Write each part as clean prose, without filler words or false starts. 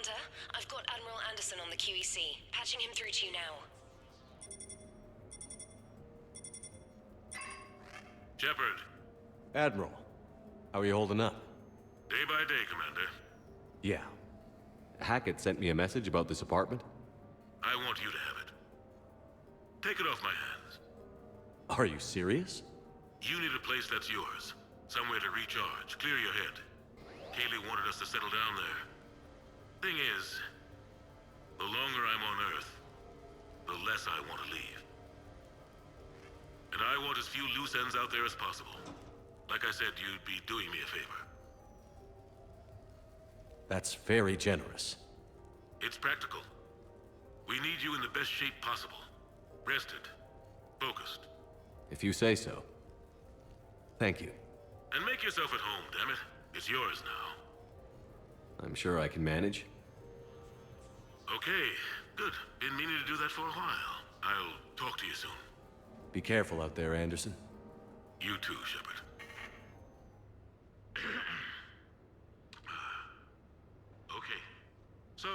Commander, I've got Admiral Anderson on the QEC. Patching him through to you now. Shepard. Admiral, how are you holding up? Day by day, Commander. Yeah. Hackett sent me a message about this apartment. I want you to have it. Take it off my hands. Are you serious? You need a place that's yours. Somewhere to recharge, clear your head. Kaylee wanted us to settle down there. Thing is, the longer I'm on Earth, the less I want to leave. And I want as few loose ends out there as possible. Like I said, you'd be doing me a favor. That's very generous. It's practical. We need you in the best shape possible. Rested. Focused. If you say so. Thank you. And make yourself at home, damn it. It's yours now. I'm sure I can manage. Okay, good. Been meaning to do that for a while. I'll talk to you soon. Be careful out there, Anderson. You too, Shepard. Okay. So,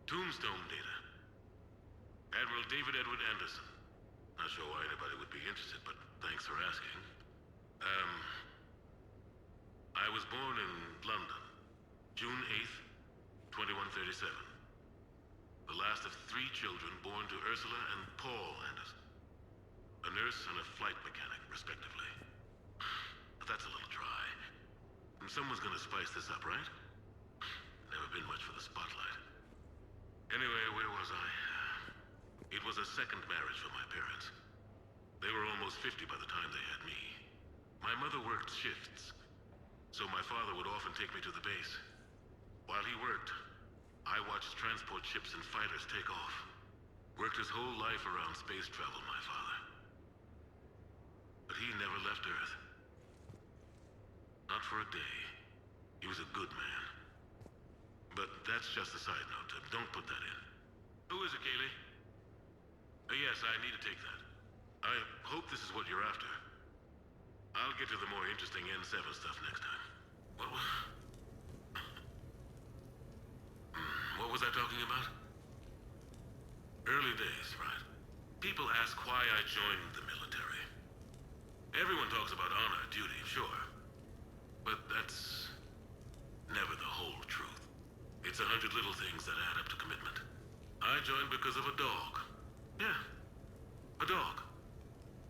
Tombstone data. Admiral David Edward Anderson. Not sure why anybody would be interested, but thanks for asking. I was born in London, June 8th, 2137. The last of 3 children born to Ursula and Paul Anderson. A nurse and a flight mechanic, respectively. But that's a little dry. And someone's gonna spice this up, right? Never been much for the spotlight. Anyway, where was I? It was a second marriage for my parents. They were almost 50 by the time they had me. My mother worked shifts, so my father would often take me to the base. While he worked, I watched transport ships and fighters take off. Worked his whole life around space travel, my father. But he never left Earth. Not for a day. He was a good man. But that's just a side note. Don't put that in. Who is it, Kaylee? Yes, I need to take that. I hope this is what you're after. I'll get to the more interesting N7 stuff next time. What was I talking about? Early days, right? People ask why I joined the military. Everyone talks about honor, duty, sure. But that's never the whole truth. It's 100 little things that add up to commitment. I joined because of a dog. Yeah, a dog.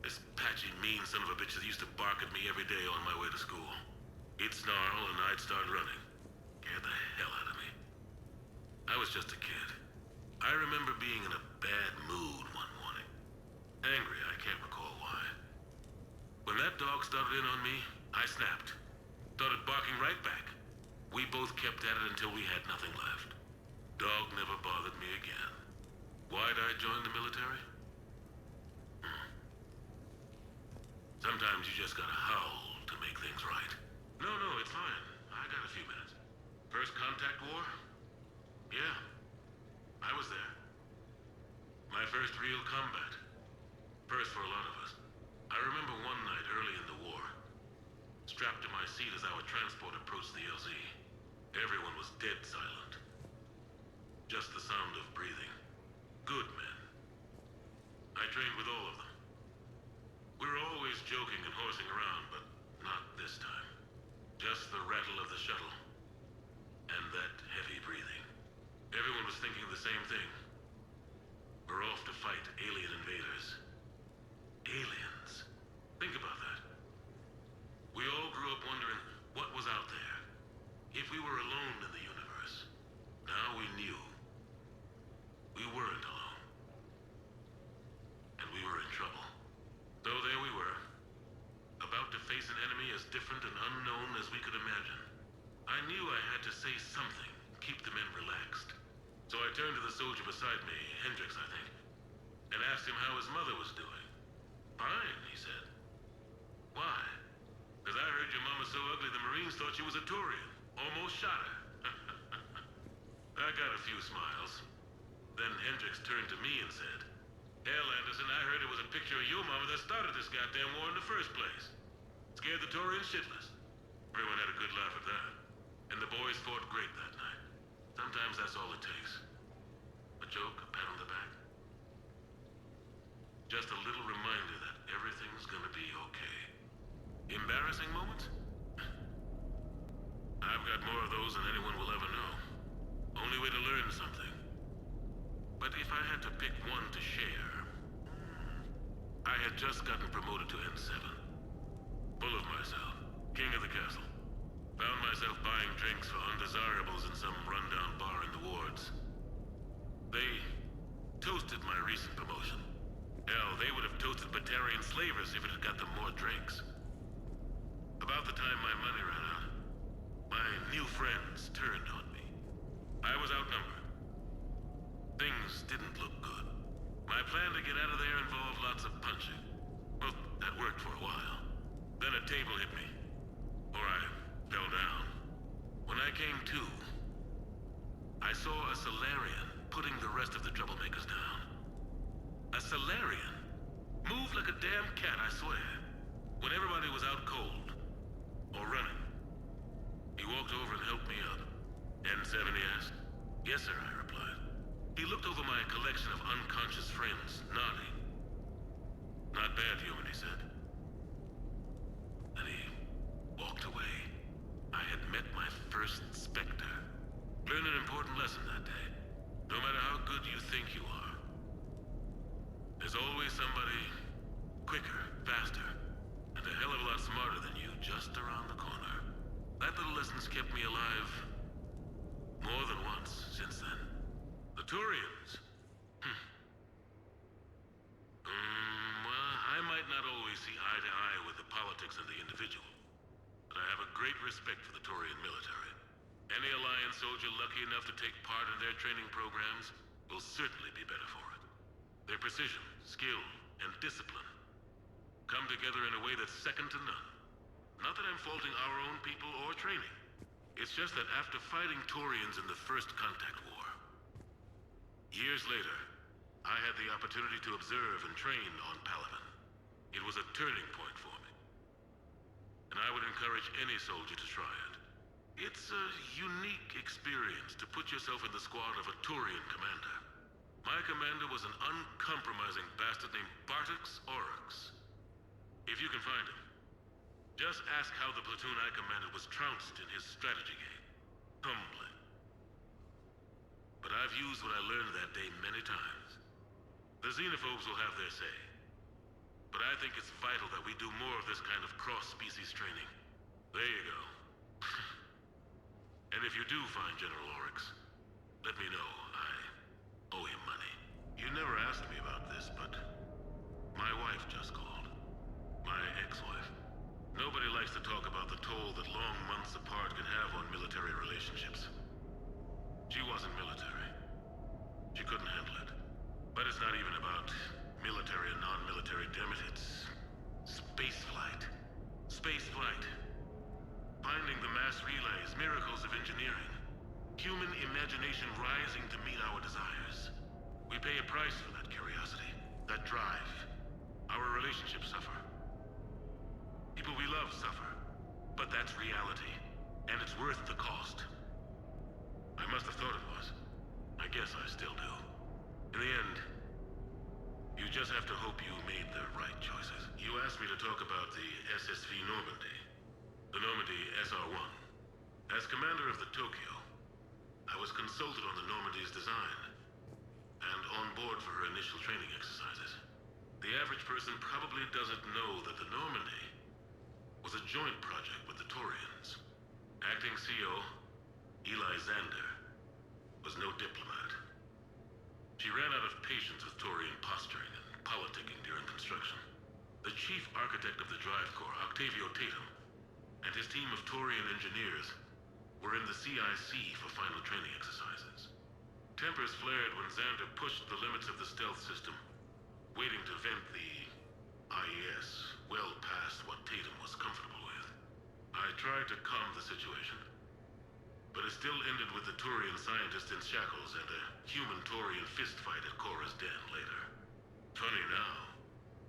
This patchy, mean son of a bitch that used to bark at me every day on my way to school. He'd snarl and I'd start running. Scared the hell out of me. I was just a kid. I remember being in a bad mood one morning. Angry, I can't recall why. When that dog started in on me, I snapped. Started barking right back. We both kept at it until we had nothing left. Dog never bothered me again. Why'd I join the military? Sometimes you just gotta howl to make things right. No, it's fine. I got a few minutes. First contact war? Yeah. I was there. My first real combat. First for a lot of us. I remember one night early in the war. Strapped to my seat as our transport approached the LZ. Everyone was dead silent. Just the sound of breathing. Good men. I trained with all of them. We were always joking and horsing around, but not this time. Just the rattle of the shuttle. And that heavy breathing. Everyone was thinking the same thing. We're off to fight alien invaders. Aliens. Think about that. We all grew up wondering what was out there. If we were alone in the universe. Now we knew. We weren't alone. And we were in trouble. So there we were. About to face an enemy as different and unknown as we could imagine. I knew I had to say something, keep the men relaxed. So I turned to the soldier beside me, Hendricks, I think, and asked him how his mother was doing. Fine, he said. Why? Because I heard your mom was so ugly the Marines thought she was a Turian. Almost shot her. I got a few smiles. Then Hendricks turned to me and said, "Hell, Anderson, I heard it was a picture of your mama that started this goddamn war in the first place. Scared the Turians shitless." Everyone had a good laugh at that. And the boys fought great that night. Sometimes that's all it takes. A joke, a pat on the back. Just a little reminder that everything's gonna be okay. Embarrassing moments? I've got more of those than anyone will ever know. Only way to learn something. But if I had to pick one to share, I had just gotten promoted to N7. Full of myself, king of the castle. Found myself buying drinks for undesirables in some rundown bar in the wards. They toasted my recent promotion. Hell, they would have toasted Batarian slavers if it had got them more drinks. About the time my money ran out, my new friends turned on me. I was outnumbered. Things didn't look good. My plan to get out of there involved lots of punching. Well, that worked for a while. Then a table hit me. Or I fell down. When I came to, I saw a Solarian putting the rest of the troublemakers down. A Solarian? Moved like a damn cat, I swear. When everybody was out cold. Or running. He walked over and helped me up. N7, he asked. Yes, sir, I replied. He looked over my collection of unconscious friends, nodding. Not bad, human, he said. Then he walked away. I had met my first Spectre. Learned an important lesson that day. No matter how good you think you are, there's always somebody quicker, faster, and a hell of a lot smarter than you just around the corner. That little lesson's kept me alive more than once since then. The Turians. Well, I might not always see eye to eye with the politics and the individual, but I have a great respect for the Turian military. Any Alliance soldier lucky enough to take part in their training programs will certainly be better for it. Their precision, skill, and discipline come together in a way that's second to none. Not that I'm faulting our own people or training. It's just that after fighting Turians in the First Contact War, years later, I had the opportunity to observe and train on Paragon. It was a turning point for me. And I would encourage any soldier to try it. It's a unique experience to put yourself in the squad of a Turian commander. My commander was an uncompromising bastard named Bartix Oryx. If you can find him, just ask how the platoon I commanded was trounced in his strategy game. Humbling. But I've used what I learned that day many times. The xenophobes will have their say. But I think it's vital that we do more of this kind of cross-species training. There you go. And if you do find General Oryx, let me know. I owe him money. You never asked me about this, but my wife just called. My ex-wife. Nobody likes to talk about the toll that long months apart can have on military relationships. She wasn't military. She couldn't handle it. But it's not even about military and non-military, damn it. It's spaceflight. Spaceflight. Finding the mass relays, miracles of engineering. Human imagination rising to meet our desires. We pay a price for that curiosity, that drive. Our relationships suffer. People we love suffer. But that's reality. And it's worth the cost. I must have thought it was. I guess I still do. In the end, you just have to hope you made the right choices. You asked me to talk about the SSV Normandy. The Normandy SR-1. As commander of the Tokyo, I was consulted on the Normandy's design, and on board for her initial training exercises. The average person probably doesn't know that the Normandy was a joint project with the Turians. Acting CO, Eli Xander, was no diplomat. She ran out of patience with Turian posturing and politicking during construction. The chief architect of the Drive Corps, Octavio Tatum, and his team of Turian engineers were in the CIC for final training exercises. Tempers flared when Xander pushed the limits of the stealth system, waiting to vent the IES well past what Tatum was comfortable with. I tried to calm the situation, but it still ended with the Turian scientist in shackles and a human-Turian fistfight at Korra's den later. Funny now,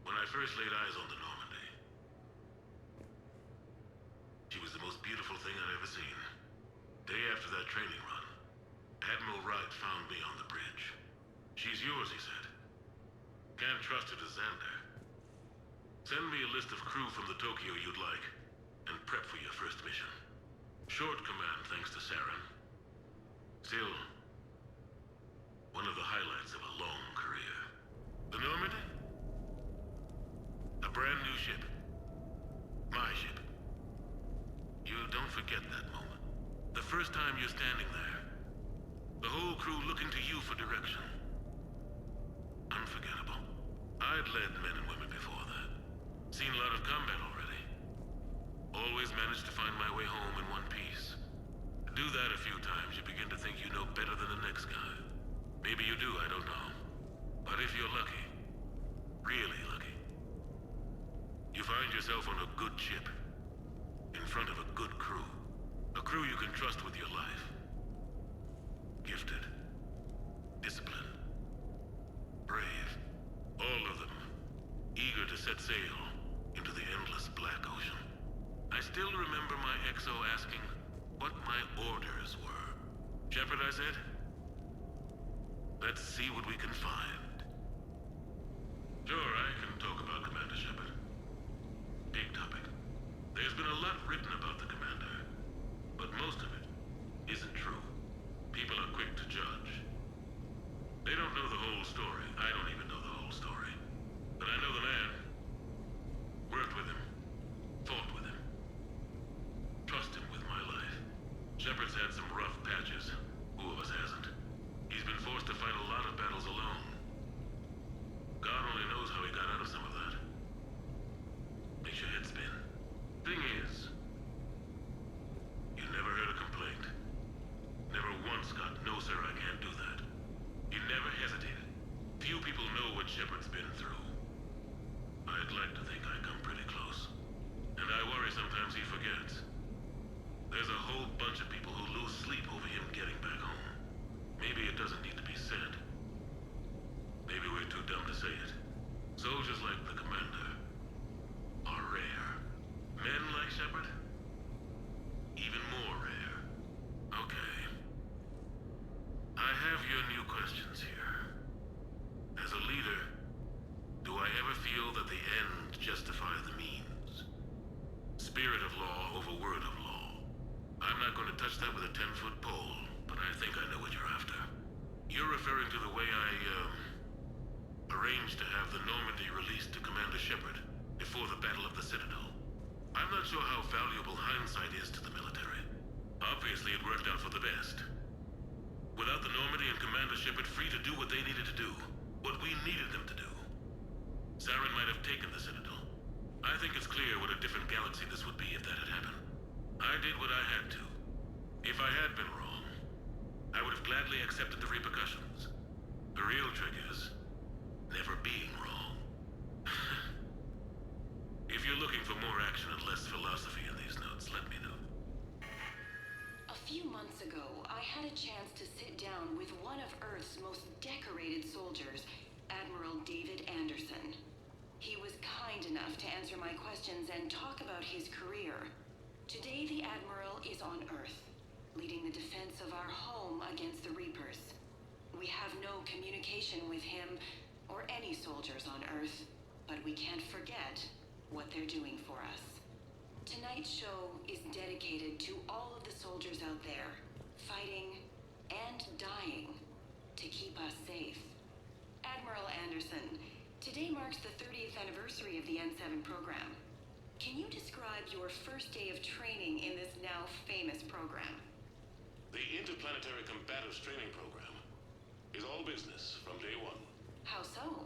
when I first laid eyes on the Normandy, she was the most beautiful thing I'd ever seen. Day after that training run, Send me a list of crew from the Tokyo you'd like, and prep for your first mission. Short command thanks to Saren. Still, one of the highlights of a long career. The Normandy? A brand new ship. My ship. You don't forget that moment. The first time you're standing there. The whole crew looking to you for direction. Unforgettable. I'd led men and women before that. Seen a lot of combat already. Always managed to find my way home in one piece. Do that a few times, you begin to think you know better than the next guy. Maybe you do, I don't know. But if you're lucky, really lucky, you find yourself on a good ship, in front of a good crew. A crew you can trust with your life. Gifted. Disciplined. Brave. All of them. Eager to set sail into the endless black ocean. I still remember my XO asking what my orders were. Shepard, I said. Let's see what we can find. Sure, I can talk about Commander Shepard. Big topic. There's been a lot written about the Commander, but most of it isn't true. People are quick to judge. They don't know the whole story. I don't even know the whole story. But I know the man. Worked with him. Fought with him. Trust him with my life. Shepard's had some rough patches. Who of us hasn't? He's been forced to fight a lot of battles alone. God only knows how he got out of some of that. Makes your head spin. Thing is, you never heard a complaint. Never once got, no sir, I can't do that. He never hesitated. Few people know what Shepard's been through. I'd like to think I come pretty close. And I worry sometimes he forgets. There's a whole bunch of people who lose sleep over him getting back home. Maybe it doesn't need to be said. Maybe we're too dumb to say it. Soldiers like the Commander are rare. Men like Shepard? Even more rare. Okay. I have your new questions here. As a leader, do I ever feel that the end justifies the means? Spirit of law over word of law. I'm not going to touch that with a 10-foot pole, but I think I know what you're after. You're referring to the way I, arranged to have the Normandy released to Commander Shepard before the Battle of the Citadel. I'm not sure how valuable hindsight is to the military. Obviously, it worked out for the best. Without the Normandy and Commander Shepard free to do what they needed to do, what we needed them to do, Saren might have taken the Citadel. I think it's clear what a different galaxy this would be if that had happened. I did what I had to. If I had been wrong, I would have gladly accepted the repercussions. The real trick is never being wrong. If you're looking for more action and less philosophy in these notes, let me know. A few months ago, I had a chance to sit down with one of Earth's most decorated soldiers, Admiral David Anderson. He was kind enough to answer my questions and talk about his career. Today, the Admiral is on Earth, leading the defense of our home against the Reapers. We have no communication with him or any soldiers on Earth, but we can't forget what they're doing for us. Tonight's show is dedicated to all of the soldiers out there, fighting and dying to keep us safe. Admiral Anderson, today marks the 30th anniversary of the N7 program. Can you describe your first day of training in this now famous program? The Interplanetary Combatives Training Program is all business from day one. How so?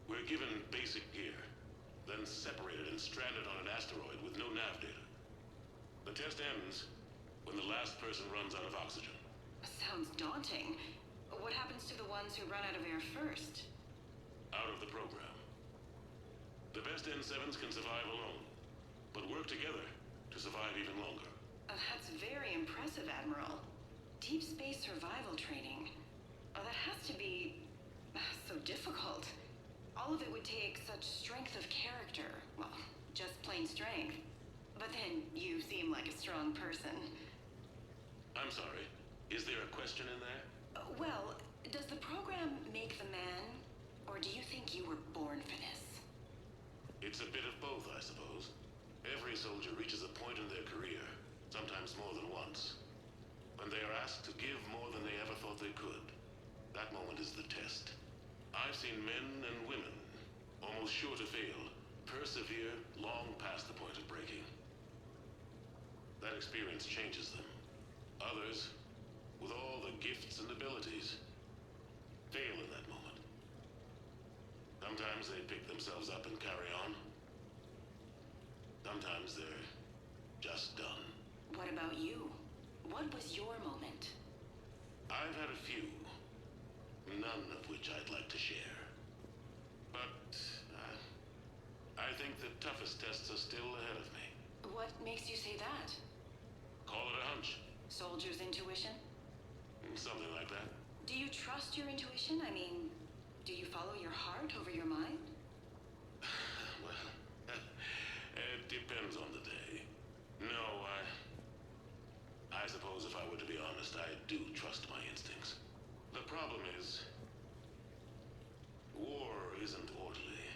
We're given basic gear, then separated and stranded on an asteroid with no nav data. The test ends when the last person runs out of oxygen. Sounds daunting. What happens to the ones who run out of air first? Out of the program. The best N7s can survive alone, but work together to survive even longer. That's very impressive, Admiral. Deep space survival training. That has to be so difficult. All of it would take such strength of character. Well, just plain strength. But then you seem like a strong person. I'm sorry. Is there a question in there? Well, does the program make the man? Or do you think you were born for this? It's a bit of both, I suppose. Every soldier reaches a point in their career, sometimes more than once, when they are asked to give more than they ever thought they could. That moment is the test. I've seen men and women, almost sure to fail, persevere long past the point of breaking. That experience changes them. Others, with all the gifts and abilities, fail in that moment. Sometimes they pick themselves up and carry on. Sometimes they're just done. What about you? What was your moment? I've had a few, none of which I'd like to share. But I think the toughest tests are still ahead of me. What makes you say that? Call it a hunch. Soldier's intuition? Something like that. Do you trust your intuition? I mean, do you follow your heart over your mind? Well, it depends on the day. No, I suppose if I were to be honest, I do trust my instincts. The problem is, war isn't orderly.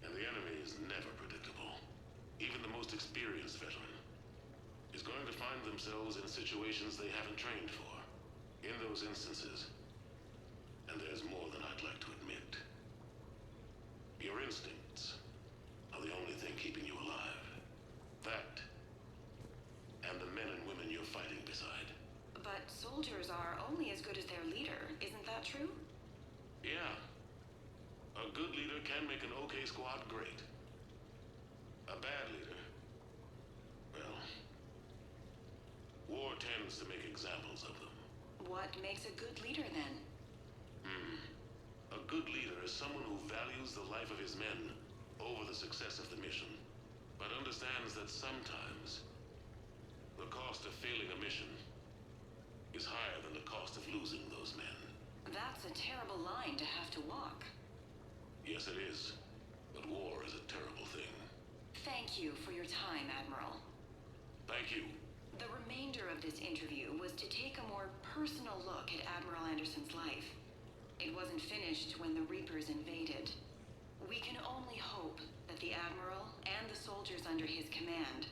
And the enemy is never predictable. Even the most experienced veteran is going to find themselves in situations they haven't trained for. In those instances, and there's more than I'd like to admit, your instincts are the only thing keeping you alive. That, and the men and women you're fighting beside. But soldiers are only as good as their leader, isn't that true? Yeah. A good leader can make an okay squad great. A bad leader, well, war tends to make examples of them. What makes a good leader then? A good leader is someone who values the life of his men over the success of the mission, but understands that sometimes the cost of failing a mission is higher than the cost of losing those men. That's a terrible line to have to walk. Yes, it is. But war is a terrible thing. Thank you for your time, Admiral. Thank you. The remainder of this interview was to take a more personal look at Admiral Anderson's life. It wasn't finished when the Reapers invaded. We can only hope that the Admiral and the soldiers under his command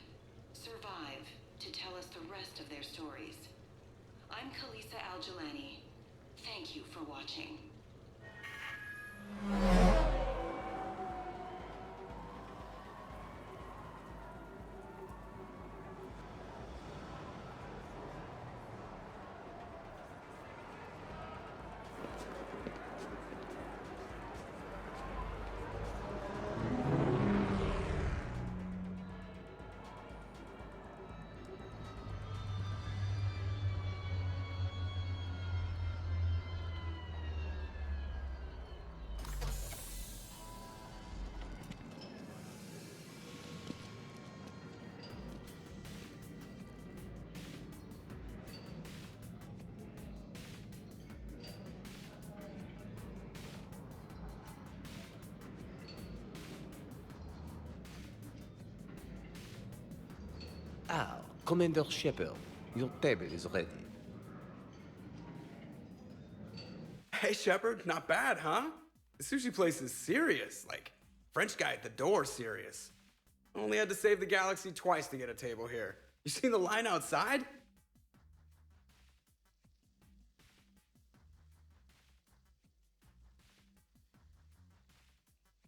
survive to tell us the rest of their stories. I'm Kalisa Al-Jalani. Thank you for watching. Ah, Commander Shepard, your table is ready. Hey, Shepard, not bad, huh? The sushi place is serious, like French guy at the door serious. Only had to save the galaxy twice to get a table here. You seen the line outside?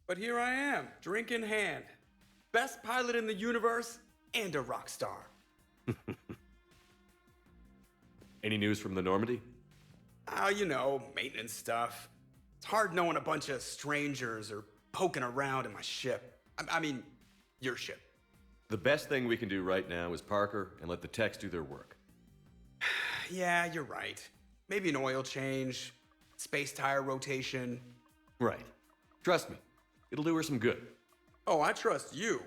But here I am, drink in hand. Best pilot in the universe and a rock star. Any news from the Normandy? Oh, you know, maintenance stuff. It's hard knowing a bunch of strangers or poking around in my ship. I mean, your ship. The best thing we can do right now is Parker and let the techs do their work. Yeah, you're right. Maybe an oil change, space tire rotation. Right. Trust me, it'll do her some good. Oh, I trust you.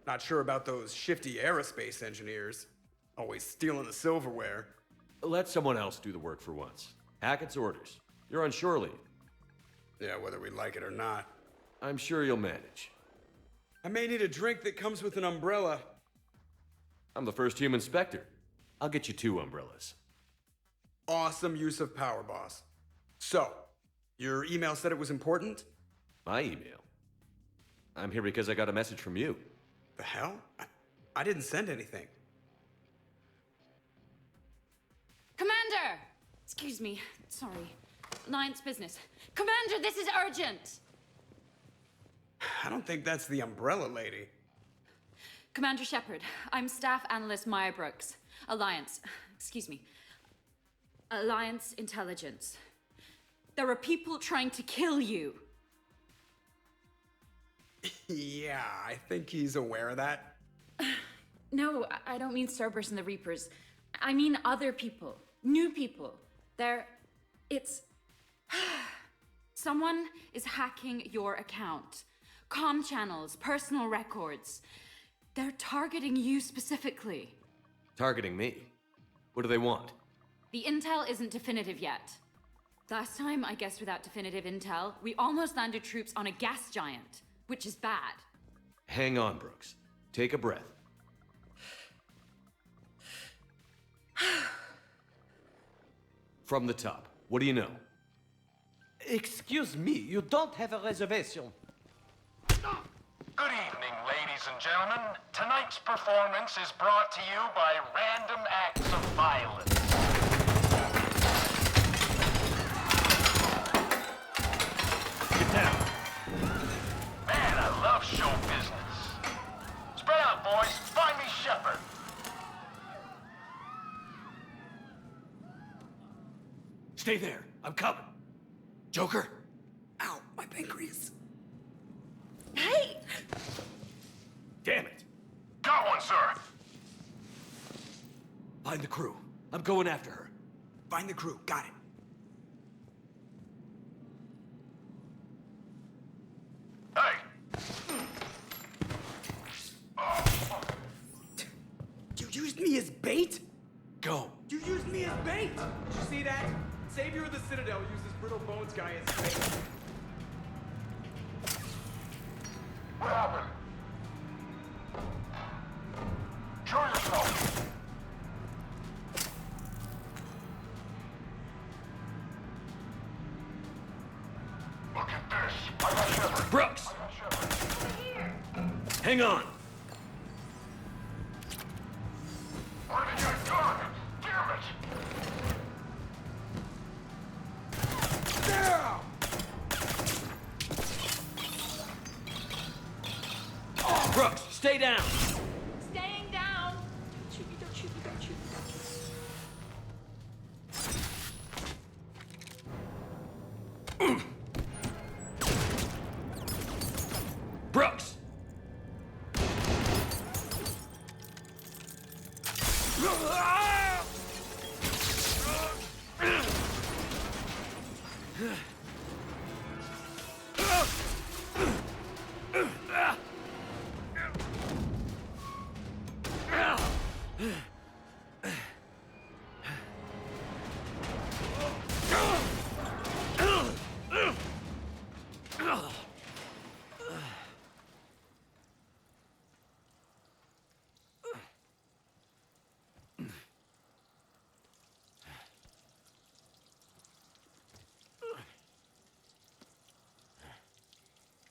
Not sure about those shifty aerospace engineers. Always stealing the silverware. Let someone else do the work for once. Hackett's orders. You're on shore leave. Yeah, whether we like it or not. I'm sure you'll manage. I may need a drink that comes with an umbrella. I'm the first human Spectre. I'll get you 2 umbrellas. Awesome use of power, boss. So, your email said it was important? My email? I'm here because I got a message from you. The hell? I didn't send anything. Commander! Excuse me. Sorry. Alliance business. Commander, this is urgent! I don't think that's the umbrella lady. Commander Shepard, I'm Staff Analyst Maya Brooks. Alliance. Excuse me. Alliance Intelligence. There are people trying to kill you. Yeah, I think he's aware of that. No, I don't mean Cerberus and the Reapers. I mean other people. New people. It's... Someone is hacking your account. Comm channels, personal records. They're targeting you specifically. Targeting me? What do they want? The intel isn't definitive yet. Last time, I guess without definitive intel, we almost landed troops on a gas giant, which is bad. Hang on, Brooks. Take a breath. From the top, what do you know? Excuse me, you don't have a reservation. Good evening, ladies and gentlemen. Tonight's performance is brought to you by random acts of violence. Get down. Man, I love show business. Spread out, boys. Find me Shepard. Stay there. I'm coming. Joker? Ow, my pancreas. Hey! Damn it. Got one, sir. Find the crew. I'm going after her. Find the crew, got it. Hey. You used me as bait? Go. You used me as bait! Did you see that? Savior of the Citadel uses Brittle Bones guy as bait. What happened? Show yourself. Look at this. I got Shepard. Brooks! I got Shepard. Hang on. Where did you target? Damn it! There! Brooks, stay down. Staying down! Don't shoot me, don't shoot me, don't shoot me, don't shoot me. Brooks!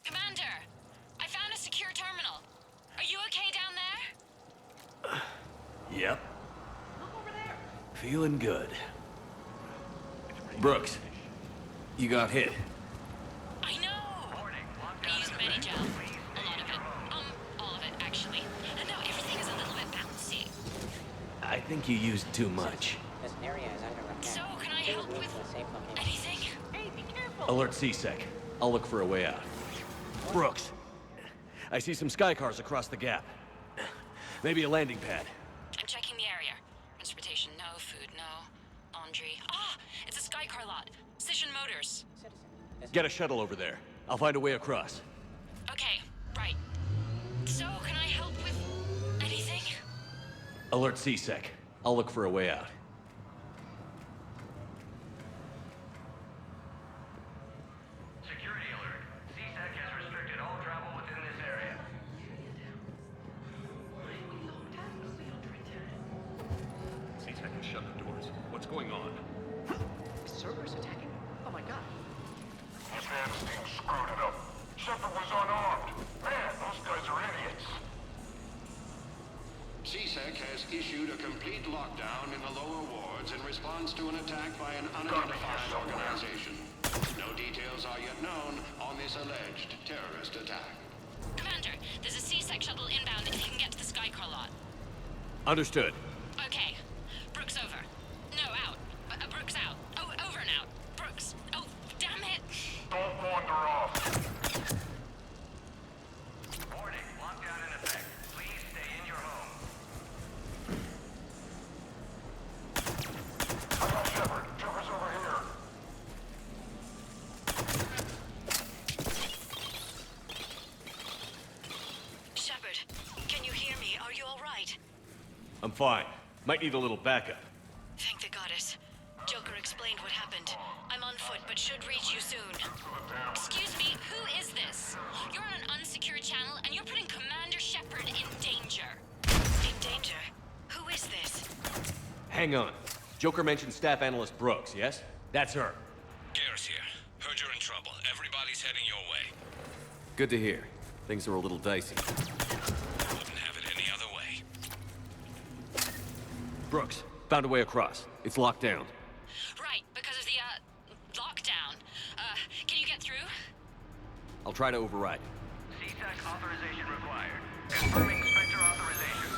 Commander, I found a secure terminal. Are you okay down there? Yep. Look over there! Feeling good. Brooks, you got hit. I know! I used Medi-gel. A lot of it. All of it, actually. And now everything is a little bit bouncy. I think you used too much. This area is under attack. So, can I help Please with move to a safe location. anything? Hey, be careful! Alert C-Sec. I'll look for a way out. Brooks, I see some sky cars across the gap. Maybe a landing pad. I'm checking the area. Transportation, no. Food, no. Laundry. Ah! It's a sky car lot. Cision Motors. Citizen, this Get a shuttle over there. I'll find a way across. Okay, right. So, can I help with anything? Alert C-Sec. I'll look for a way out. Security alert. CSEC has restricted all travel within this area. CSEC has shut the doors. What's going on? Cerberus attacking? Oh my god. This man's team screwed it up. Shepard was unarmed. Man, complete lockdown in the lower wards in response to an attack by an unidentified organization. No details are yet known on this alleged terrorist attack. Commander, there's a C-Sec shuttle inbound if you can get to the Skycar lot. Understood. Okay. Brooks over. No, out. Brooks out. Oh, over and out. Brooks. Oh, damn it. Don't wander off. Warning, lockdown in effect. Please stay in your home. I got Shepard. Shepard's over here. Shepard, can you hear me? Are you all right? I'm fine. Might need a little backup. Thank the goddess. Joker explained what happened. I'm on foot, but should reach you soon. Excuse me, who is this? You're on an unsecured channel, and you're putting Commander Shepard in danger. In danger? Who is this? Hang on. Joker mentioned Staff Analyst Brooks, yes? That's her. Garrus here. Heard you're in trouble. Everybody's heading your way. Good to hear. Things are a little dicey. Wouldn't have it any other way. Brooks, found a way across. It's locked down. Right, because of the, lockdown. Can you get through? I'll try to override. C-Sec authorization required. Confirming Spectre authorization.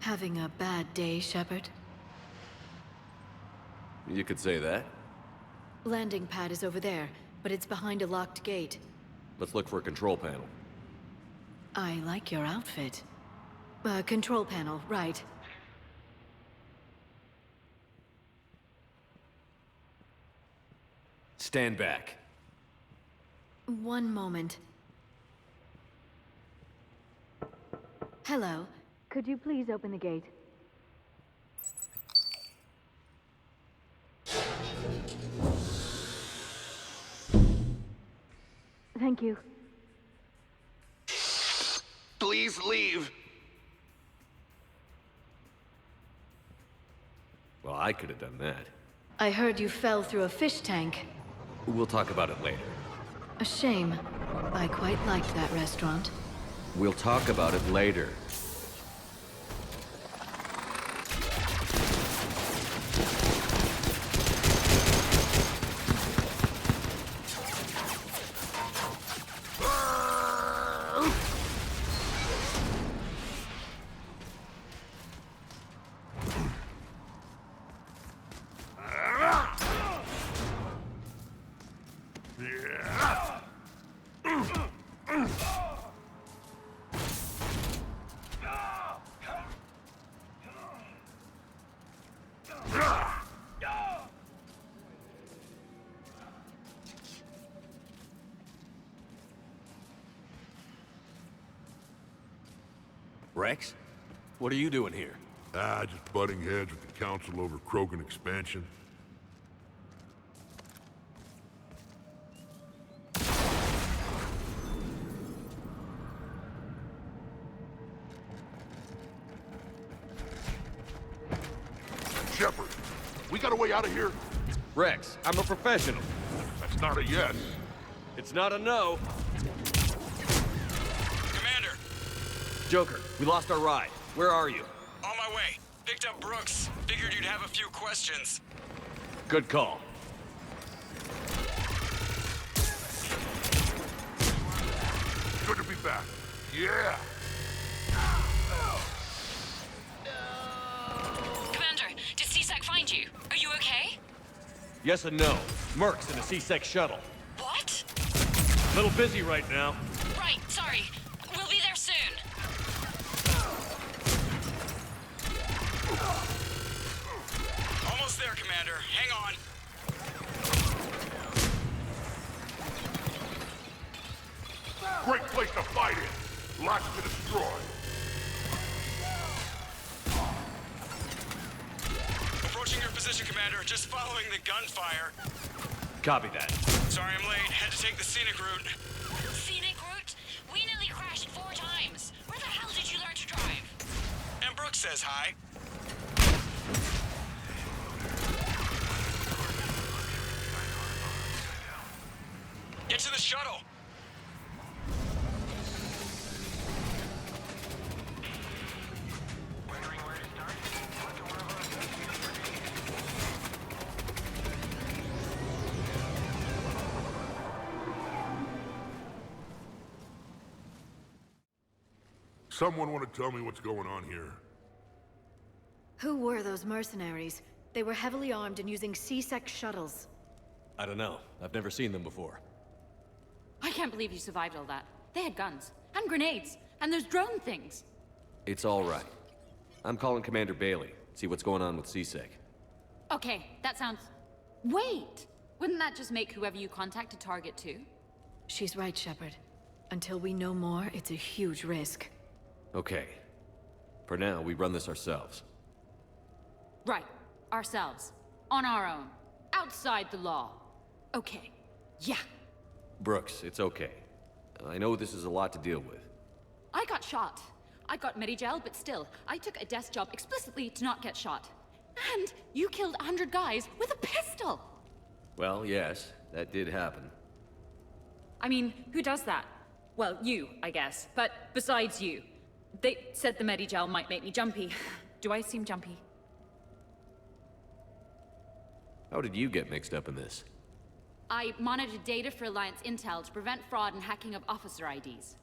Having a bad day, Shepard? You could say that. Landing pad is over there, but it's behind a locked gate. Let's look for a control panel. I like your outfit. Control panel, right. Stand back. One moment. Hello. Could you please open the gate? Thank you. Please leave. Well, I could have done that. I heard you fell through a fish tank. We'll talk about it later. A shame. I quite liked that restaurant. We'll talk about it later. Rex? What are you doing here? Just butting heads with the Council over Krogan expansion. Shepard, we got a way out of here? Rex, I'm a professional. That's not a yes. It's not a no. Commander! Joker, we lost our ride. Where are you? On my way. Picked up Brooks. Figured you'd have a few questions. Good call. Good to be back. Yeah! Commander, did C-Sec find you? Are you okay? Yes and no. Merc's in a C-Sec shuttle. What? Little busy right now. Right, sorry. We'll be there soon. Almost there, Commander. Hang on. Great place to fight in. Lots to destroy. Approaching your position, Commander. Just following the gunfire. Copy that. Sorry I'm late. Had to take the scenic route. Scenic route? We nearly crashed 4 times. Where the hell did you learn to drive? And Brooks says hi. Get to the shuttle! Someone want to tell me what's going on here? Who were those mercenaries? They were heavily armed and using C-Sec shuttles. I don't know. I've never seen them before. I can't believe you survived all that. They had guns, and grenades, and those drone things. It's all right. I'm calling Commander Bailey. See what's going on with CSEC. Okay, that sounds... Wait! Wouldn't that just make whoever you contact a target too? She's right, Shepard. Until we know more, it's a huge risk. Okay. For now, we run this ourselves. Right. Ourselves. On our own. Outside the law. Okay. Yeah. Brooks, it's okay. I know this is a lot to deal with. I got shot. I got Medigel, but still, I took a desk job explicitly to not get shot. And you killed 100 guys with a pistol! Well, yes, that did happen. I mean, who does that? Well, you, I guess. But besides you. They said the Medigel might make me jumpy. Do I seem jumpy? How did you get mixed up in this? I monitored data for Alliance intel to prevent fraud and hacking of officer IDs.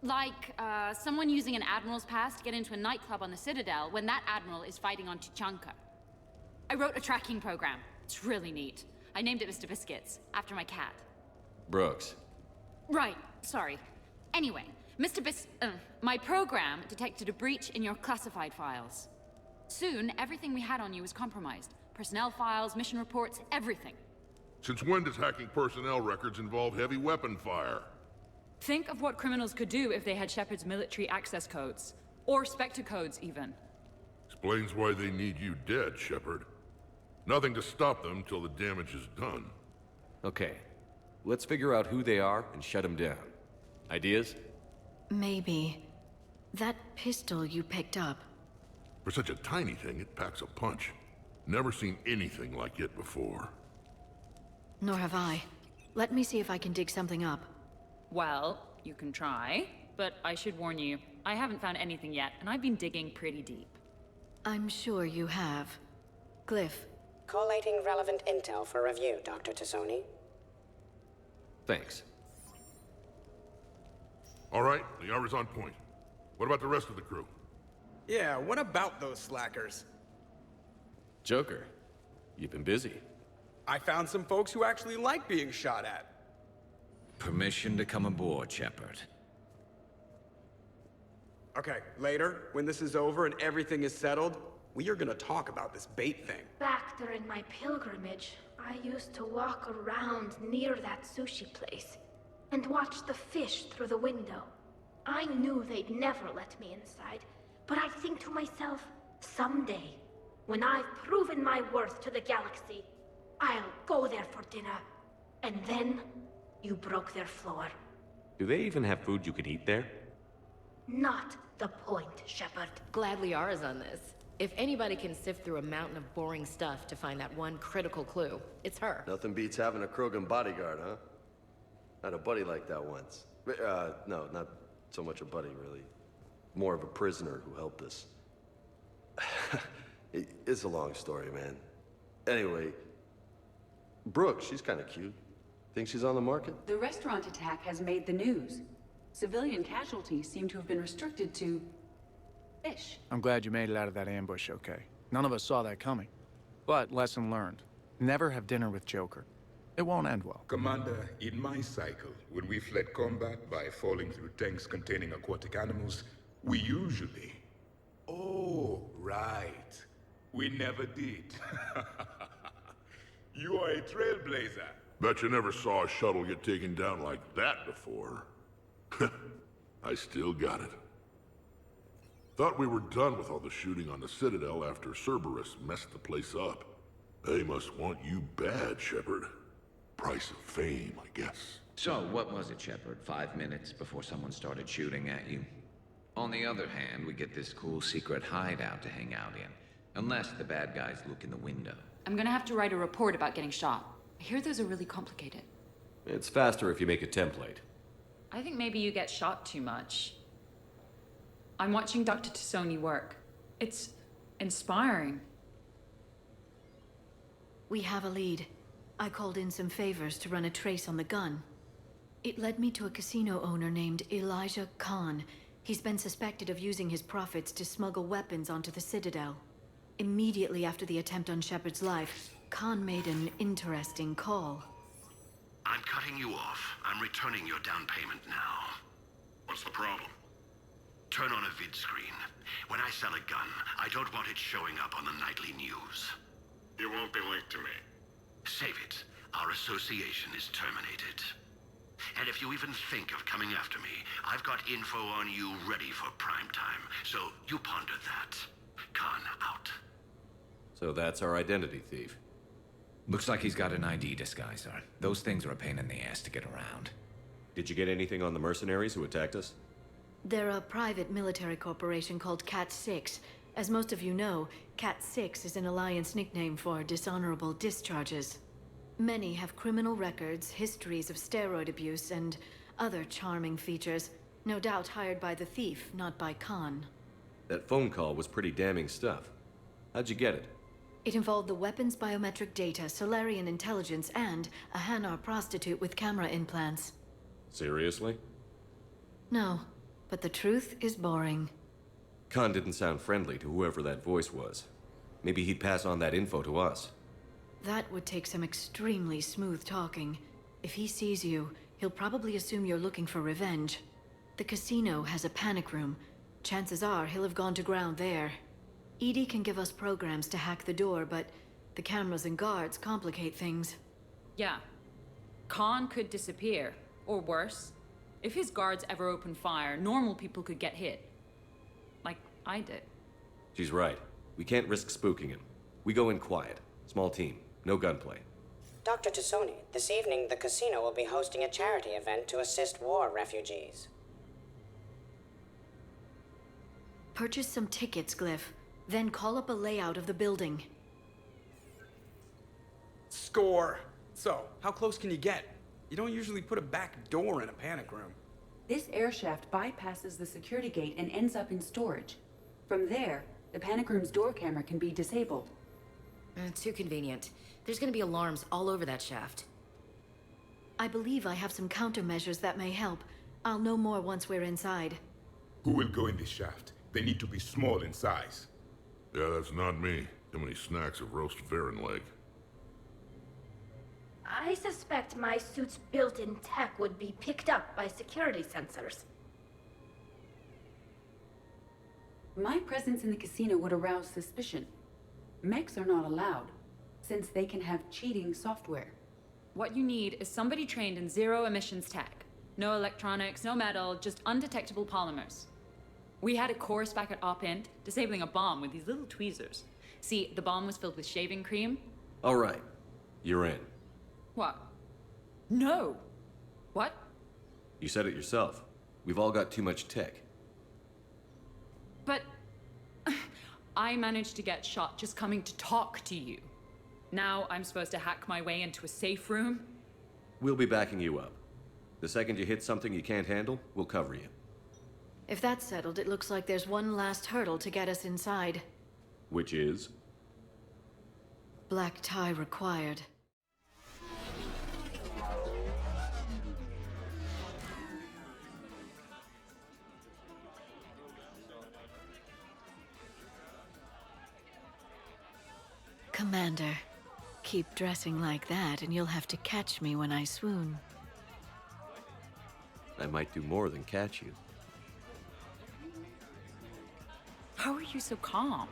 Like, someone using an Admiral's pass to get into a nightclub on the Citadel when that Admiral is fighting on Tuchanka. I wrote a tracking program. It's really neat. I named it Mr. Biscuits, after my cat. Brooks. Right, sorry. Anyway, my program detected a breach in your classified files. Soon, everything we had on you was compromised. Personnel files, mission reports, everything. Since when does hacking personnel records involve heavy weapon fire? Think of what criminals could do if they had Shepard's military access codes. Or Spectre codes, even. Explains why they need you dead, Shepard. Nothing to stop them till the damage is done. Okay. Let's figure out who they are and shut them down. Ideas? Maybe. That pistol you picked up. For such a tiny thing, it packs a punch. Never seen anything like it before. Nor have I. Let me see if I can dig something up. Well, you can try, but I should warn you, I haven't found anything yet, and I've been digging pretty deep. I'm sure you have. Glyph. Collating relevant intel for review, Dr. Tassoni. Thanks. All right, the hour's on point. What about the rest of the crew? Yeah, what about those slackers? Joker, you've been busy. I found some folks who actually like being shot at. Permission to come aboard, Shepard. Okay, later, when this is over and everything is settled, we are gonna talk about this bait thing. Back during my pilgrimage, I used to walk around near that sushi place and watch the fish through the window. I knew they'd never let me inside, but I think to myself, someday, when I've proven my worth to the galaxy, I'll go there for dinner. And then, you broke their floor. Do they even have food you can eat there? Not the point, Shepard. Glad Liara's on this. If anybody can sift through a mountain of boring stuff to find that one critical clue, it's her. Nothing beats having a Krogan bodyguard, huh? I had a buddy like that once. No, not so much a buddy, really. More of a prisoner who helped us. It's a long story, man. Anyway, Brooke, she's kind of cute. Think she's on the market? The restaurant attack has made the news. Civilian casualties seem to have been restricted to fish. I'm glad you made it out of that ambush okay. None of us saw that coming. But lesson learned. Never have dinner with Joker. It won't end well. Commander, in my cycle, when we fled combat by falling through tanks containing aquatic animals, we usually... Oh, right. We never did. You are a trailblazer. Bet you never saw a shuttle get taken down like that before. I still got it. Thought we were done with all the shooting on the Citadel after Cerberus messed the place up. They must want you bad, Shepard. Price of fame, I guess. So, what was it, Shepard? 5 minutes before someone started shooting at you? On the other hand, we get this cool secret hideout to hang out in. Unless the bad guys look in the window. I'm gonna have to write a report about getting shot. I hear those are really complicated. It's faster if you make a template. I think maybe you get shot too much. I'm watching Dr. Tassoni work. It's inspiring. We have a lead. I called in some favors to run a trace on the gun. It led me to a casino owner named Elijah Khan. He's been suspected of using his profits to smuggle weapons onto the Citadel. Immediately after the attempt on Shepard's life, Khan made an interesting call. I'm cutting you off. I'm returning your down payment now. What's the problem? Turn on a vid screen. When I sell a gun, I don't want it showing up on the nightly news. You won't be linked to me. Save it. Our association is terminated. And if you even think of coming after me, I've got info on you ready for prime time. So you ponder that. Khan out. So that's our identity thief. Looks like he's got an ID disguiser. Those things are a pain in the ass to get around. Did you get anything on the mercenaries who attacked us? They're a private military corporation called Cat-6. As most of you know, Cat-6 is an Alliance nickname for dishonorable discharges. Many have criminal records, histories of steroid abuse, and other charming features. No doubt hired by the thief, not by Khan. That phone call was pretty damning stuff. How'd you get it? It involved the weapons biometric data, Solarian intelligence, and a Hanar prostitute with camera implants. Seriously? No, but the truth is boring. Khan didn't sound friendly to whoever that voice was. Maybe he'd pass on that info to us. That would take some extremely smooth talking. If he sees you, he'll probably assume you're looking for revenge. The casino has a panic room. Chances are he'll have gone to ground there. EDI can give us programs to hack the door, but the cameras and guards complicate things. Yeah. Khan could disappear. Or worse. If his guards ever open fire, normal people could get hit. Like I did. She's right. We can't risk spooking him. We go in quiet. Small team. No gunplay. Dr. Tassoni, this evening the casino will be hosting a charity event to assist war refugees. Purchase some tickets, Glyph. Then call up a layout of the building. Score! So, how close can you get? You don't usually put a back door in a panic room. This air shaft bypasses the security gate and ends up in storage. From there, the panic room's door camera can be disabled. Too convenient. There's gonna be alarms all over that shaft. I believe I have some countermeasures that may help. I'll know more once we're inside. Who will go in this shaft? They need to be small in size. Yeah, that's not me. Too many snacks of roast Varen leg. I suspect my suit's built-in tech would be picked up by security sensors. My presence in the casino would arouse suspicion. Mechs are not allowed, since they can have cheating software. What you need is somebody trained in zero emissions tech. No electronics, no metal, just undetectable polymers. We had a course back at Op-Int, disabling a bomb with these little tweezers. See, the bomb was filled with shaving cream. All right. You're in. What? No. What? You said it yourself. We've all got too much tech. But I managed to get shot just coming to talk to you. Now I'm supposed to hack my way into a safe room? We'll be backing you up. The second you hit something you can't handle, we'll cover you. If that's settled, it looks like there's one last hurdle to get us inside. Which is? Black tie required. Commander, keep dressing like that and you'll have to catch me when I swoon. I might do more than catch you. How are you so calm?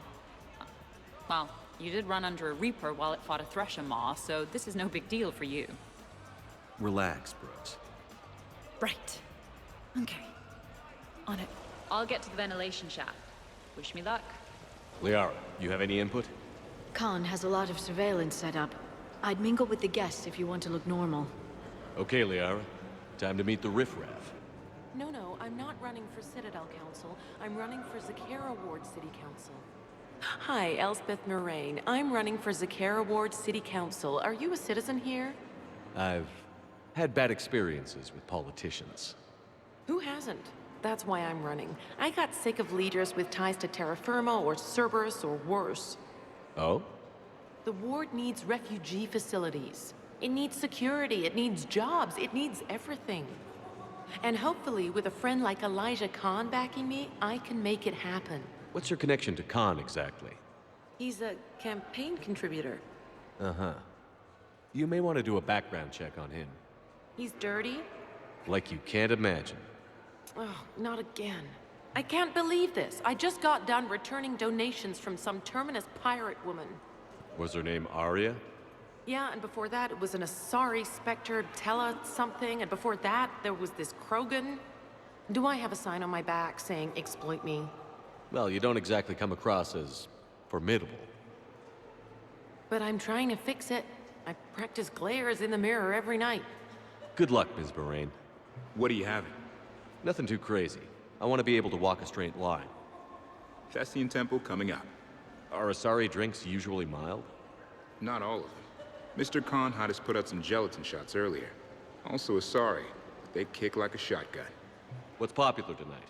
Well, you did run under a Reaper while it fought a Thresher Maw, so this is no big deal for you. Relax, Brooks. Right. Okay. On it. I'll get to the ventilation shaft. Wish me luck. Liara, you have any input? Khan has a lot of surveillance set up. I'd mingle with the guests if you want to look normal. Okay, Liara. Time to meet the riffraff. No, I'm not running for Citadel Council. I'm running for Zakara Ward City Council. Hi, Elspeth Moraine. I'm running for Zakara Ward City Council. Are you a citizen here? I've had bad experiences with politicians. Who hasn't? That's why I'm running. I got sick of leaders with ties to terra firma or Cerberus or worse. Oh? The ward needs refugee facilities. It needs security, it needs jobs, it needs everything. And hopefully, with a friend like Elijah Khan backing me, I can make it happen. What's your connection to Khan exactly? He's a campaign contributor. Uh-huh. You may want to do a background check on him. He's dirty? Like you can't imagine. Oh, not again. I can't believe this. I just got done returning donations from some terminus pirate woman. Was her name Arya? Yeah, and before that, it was an Asari Spectre Tella something, and before that, there was this Krogan. Do I have a sign on my back saying, exploit me? Well, you don't exactly come across as formidable. But I'm trying to fix it. I practice glares in the mirror every night. Good luck, Ms. Moraine. What are you having? Nothing too crazy. I want to be able to walk a straight line. Thessian Temple coming up. Are Asari drinks usually mild? Not all of them. Mr. Khan had us put out some gelatin shots earlier. Also Asari, but they kick like a shotgun. What's popular tonight?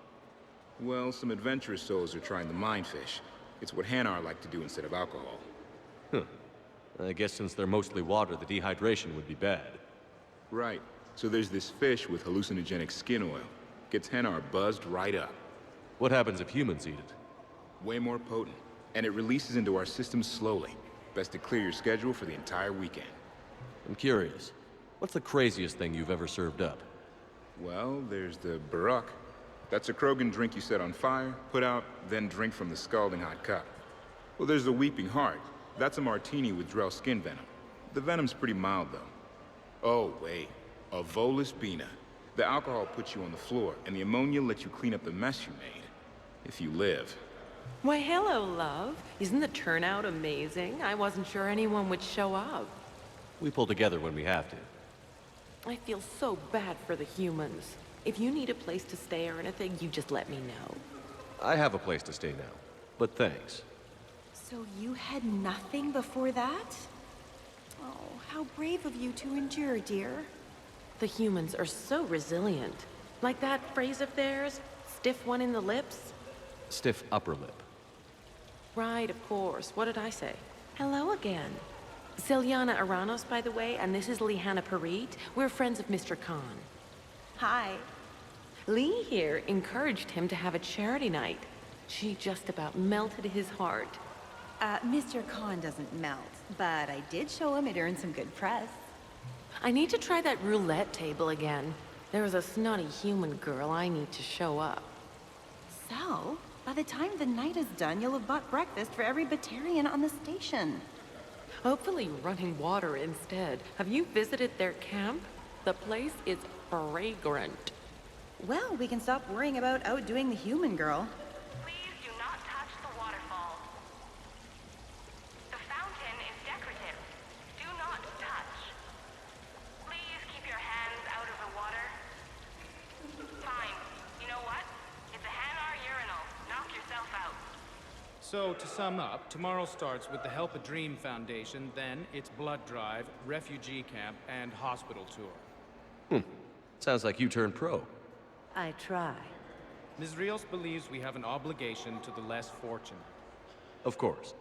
Well, some adventurous souls are trying the mindfish. It's what Hanar like to do instead of alcohol. Huh. I guess since they're mostly water, the dehydration would be bad. Right. So there's this fish with hallucinogenic skin oil. Gets Hanar buzzed right up. What happens if humans eat it? Way more potent. And it releases into our system slowly. Best to clear your schedule for the entire weekend. I'm curious. What's the craziest thing you've ever served up? Well, there's the Barak. That's a Krogan drink you set on fire, put out, then drink from the scalding hot cup. Well, there's the Weeping Heart. That's a martini with Drell skin venom. The venom's pretty mild, though. Oh, wait. A Volus Bina. The alcohol puts you on the floor, and the ammonia lets you clean up the mess you made. If you live. Why, hello, love. Isn't the turnout amazing? I wasn't sure anyone would show up. We pull together when we have to. I feel so bad for the humans. If you need a place to stay or anything, you just let me know. I have a place to stay now, but thanks. So you had nothing before that? Oh, how brave of you to endure, dear. The humans are so resilient. Like that phrase of theirs, stiff one in the lips? Stiff upper lip. Right, of course. What did I say? Hello again. Celiana Aranos, by the way, and this is Lihanna Parit. We're friends of Mr. Khan. Hi. Lee here encouraged him to have a charity night. She just about melted his heart. Mr. Khan doesn't melt, but I did show him it earned some good press. I need to try that roulette table again. There was a snotty human girl I need to show up. So, by the time the night is done, you'll have bought breakfast for every Batarian on the station. Hopefully running water instead. Have you visited their camp? The place is fragrant. Well, we can stop worrying about outdoing the human girl. Please do not touch the waterfall. The fountain is decorative. Do not touch. Please keep your hands out of the water. Fine. You know what? It's a Hanar urinal. Knock yourself out. So, to sum up, tomorrow starts with the Help a Dream Foundation, then it's blood drive, refugee camp, and hospital tour. Sounds like you turned pro. I try. Ms. Rios believes we have an obligation to the less fortunate. Of course.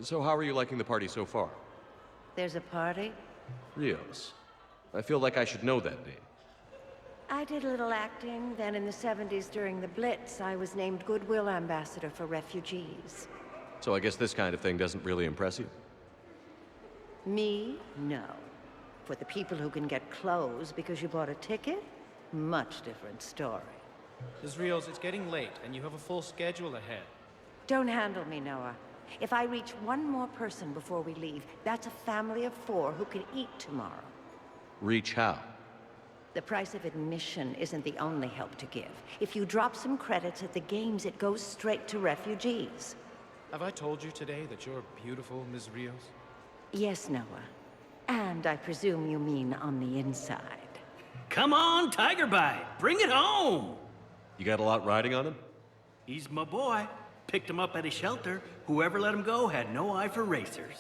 So how are you liking the party so far? There's a party? Rios. I feel like I should know that name. I did a little acting, then in the 70s during the Blitz, I was named Goodwill Ambassador for Refugees. So I guess this kind of thing doesn't really impress you? Me? No. For the people who can get clothes because you bought a ticket, much different story. Ms. Rios, it's getting late, and you have a full schedule ahead. Don't handle me, Noah. If I reach one more person before we leave, that's a family of 4 who can eat tomorrow. Reach how? The price of admission isn't the only help to give. If you drop some credits at the games, it goes straight to refugees. Have I told you today that you're beautiful, Ms. Rios? Yes, Noah. And I presume you mean on the inside. Come on, Tiger Bite! Bring it home! You got a lot riding on him? He's my boy. Picked him up at a shelter. Whoever let him go had no eye for racers.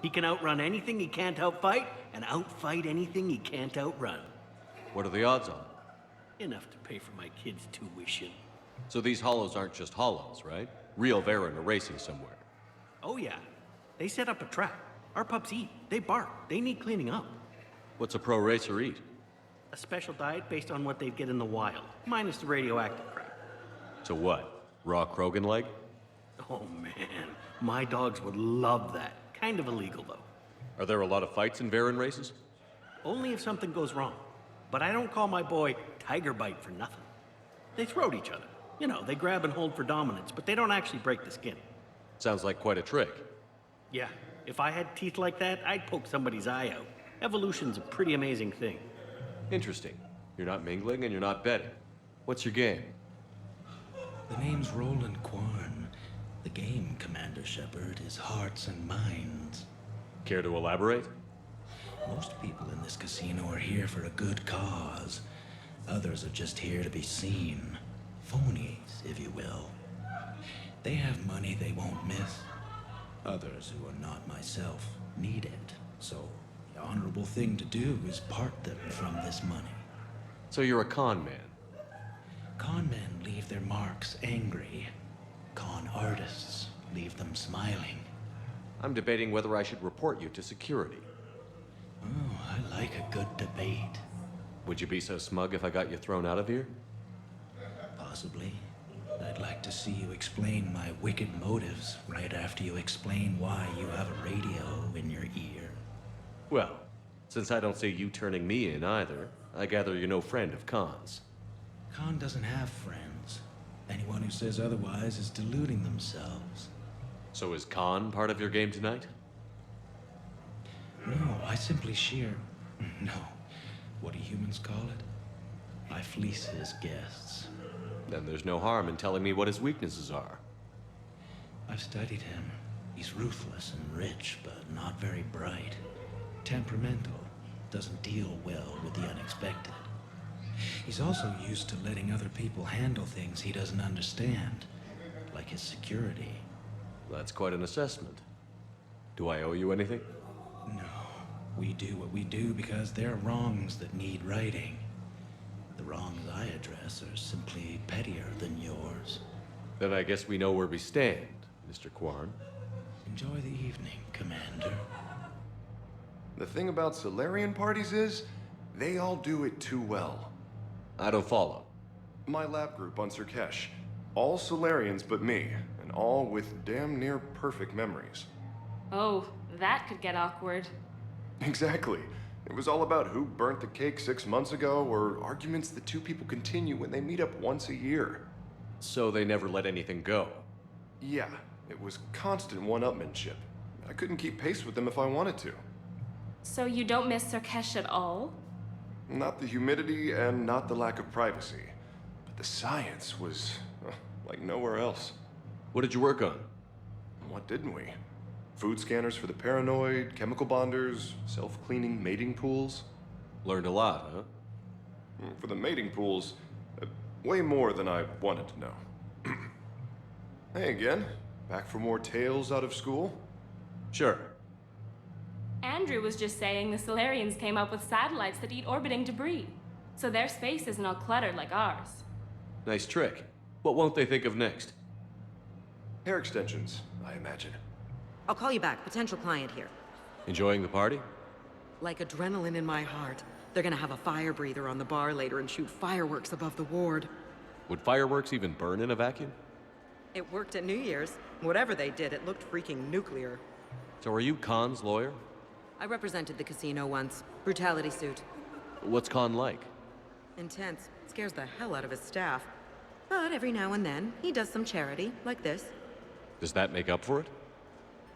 He can outrun anything he can't outfight, and outfight anything he can't outrun. What are the odds on it? Enough to pay for my kids' tuition. So these hollows aren't just hollows, right? Real Varen are racing somewhere. Oh yeah. They set up a trap. Our pups eat. They bark. They need cleaning up. What's a pro racer eat? A special diet based on what they'd get in the wild, minus the radioactive crap. So what? Raw Krogan leg? Oh man, my dogs would love that. Kind of illegal though. Are there a lot of fights in Varen races? Only if something goes wrong. But I don't call my boy Tiger Bite for nothing. They throat each other. You know, they grab and hold for dominance, but they don't actually break the skin. Sounds like quite a trick. Yeah, if I had teeth like that, I'd poke somebody's eye out. Evolution's a pretty amazing thing. Interesting. You're not mingling and you're not betting. What's your game? The name's Roland Quarn. The game, Commander Shepard, is hearts and minds. Care to elaborate? Most people in this casino are here for a good cause. Others are just here to be seen. Phonies, if you will. They have money they won't miss. Others, who are not myself, need it. So, the honorable thing to do is part them from this money. So you're a con man? Con men leave their marks angry. Con artists leave them smiling. I'm debating whether I should report you to security. Oh, I like a good debate. Would you be so smug if I got you thrown out of here? Possibly. I'd like to see you explain my wicked motives right after you explain why you have a radio in your ear. Well, since I don't see you turning me in either, I gather you're no friend of Khan's. Khan doesn't have friends. Anyone who says otherwise is deluding themselves. So is Khan part of your game tonight? No, I simply No. What do humans call it? I fleece his guests. Then there's no harm in telling me what his weaknesses are. I've studied him. He's ruthless and rich, but not very bright. Temperamental. Doesn't deal well with the unexpected. He's also used to letting other people handle things he doesn't understand, like his security. That's quite an assessment. Do I owe you anything? No. We do what we do because there are wrongs that need righting. The wrongs I address are simply pettier than yours. Then I guess we know where we stand, Mr. Quarn. Enjoy the evening, Commander. The thing about Solarian parties is, they all do it too well. I don't follow. My lab group on Sirkesh, all Solarians but me, and all with damn near perfect memories. Oh, that could get awkward. Exactly. It was all about who burnt the cake 6 months ago, or arguments that two people continue when they meet up once a year. So they never let anything go? Yeah, it was constant one-upmanship. I couldn't keep pace with them if I wanted to. So you don't miss Sirkesh at all? Not the humidity and not the lack of privacy. But the science was, like nowhere else. What did you work on? What didn't we? Food scanners for the paranoid, chemical bonders, self-cleaning mating pools. Learned a lot, huh? For the mating pools, way more than I wanted to know. Hey again, back for more tales out of school? Sure. Andrew was just saying the Solarians came up with satellites that eat orbiting debris. So their space isn't all cluttered like ours. Nice trick. What won't they think of next? Hair extensions, I imagine. I'll call you back. Potential client here. Enjoying the party? Like adrenaline in my heart. They're gonna have a fire breather on the bar later and shoot fireworks above the ward. Would fireworks even burn in a vacuum? It worked at New Year's. Whatever they did, it looked freaking nuclear. So are you Khan's lawyer? I represented the casino once. Brutality suit. What's Khan like? Intense. Scares the hell out of his staff. But every now and then, he does some charity, like this. Does that make up for it?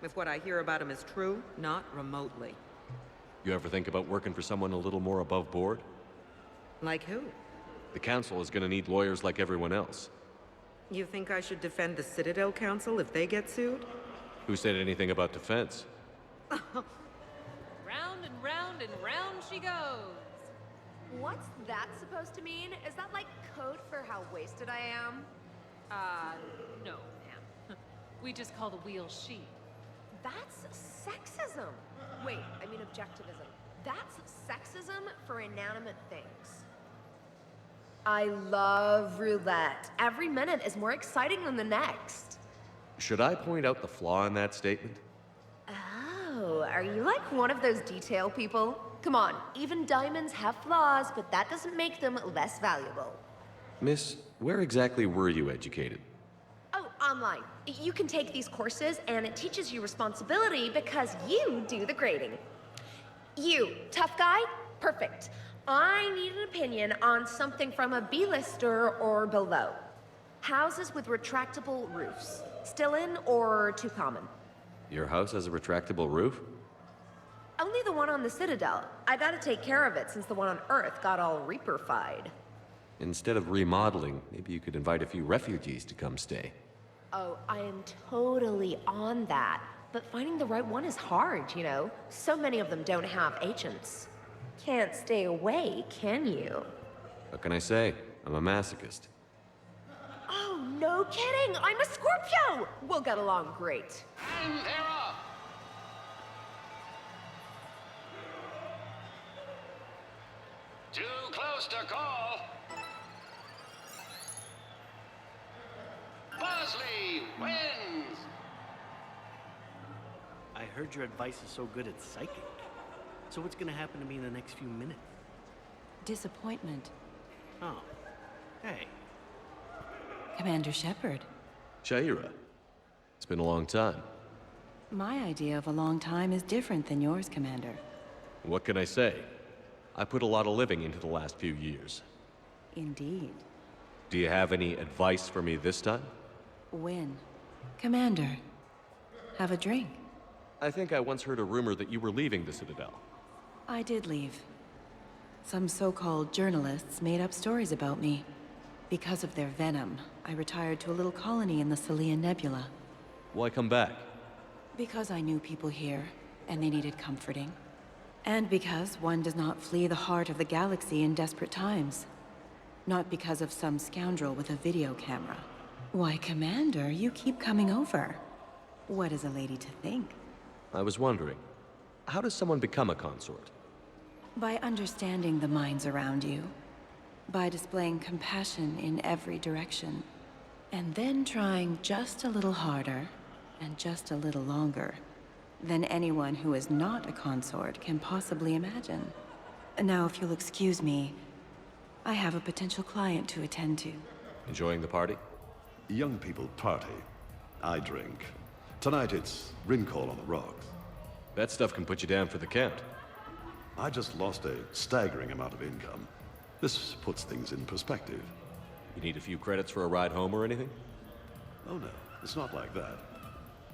If what I hear about him is true, not remotely. You ever think about working for someone a little more above board? Like who? The council is gonna need lawyers like everyone else. You think I should defend the Citadel Council if they get sued? Who said anything about defense? Round and round and round she goes. What's that supposed to mean? Is that like code for how wasted I am? No, ma'am. We just call the wheel she. That's sexism. Wait, I mean objectivism. That's sexism for inanimate things. I love roulette. Every minute is more exciting than the next. Should I point out the flaw in that statement? Oh, are you like one of those detail people? Come on, even diamonds have flaws, but that doesn't make them less valuable. Miss, where exactly were you educated? Oh, online. You can take these courses and it teaches you responsibility because you do the grading. You, tough guy? Perfect. I need an opinion on something from a B-lister or below. Houses with retractable roofs. Still in or too common? Your house has a retractable roof? Only the one on the Citadel. I gotta take care of it since the one on Earth got all Reaper-fied. Instead of remodeling, maybe you could invite a few refugees to come stay. Oh, I am totally on that. But finding the right one is hard, you know? So many of them don't have agents. Can't stay away, can you? What can I say? I'm a masochist. Oh, no kidding! I'm a Scorpio! We'll get along great. And they're off! Too close to call. Bosley wins! I heard your advice is so good at psychic. So what's gonna happen to me in the next few minutes? Disappointment. Oh. Hey. Commander Shepard. Shaira. It's been a long time. My idea of a long time is different than yours, Commander. What can I say? I put a lot of living into the last few years. Indeed. Do you have any advice for me this time? Win. Commander, have a drink. I think I once heard a rumor that you were leaving the Citadel. I did leave. Some so-called journalists made up stories about me. Because of their venom, I retired to a little colony in the Celian Nebula. Why come back? Because I knew people here, and they needed comforting. And because one does not flee the heart of the galaxy in desperate times. Not because of some scoundrel with a video camera. Why, Commander, you keep coming over. What is a lady to think? I was wondering, how does someone become a consort? By understanding the minds around you. By displaying compassion in every direction. And then trying just a little harder, and just a little longer, than anyone who is not a consort can possibly imagine. Now, if you'll excuse me, I have a potential client to attend to. Enjoying the party? Young people party. I drink. Tonight it's Rincall on the rocks. That stuff can put you down for the count. I just lost a staggering amount of income. This puts things in perspective. You need a few credits for a ride home or anything? Oh no, it's not like that.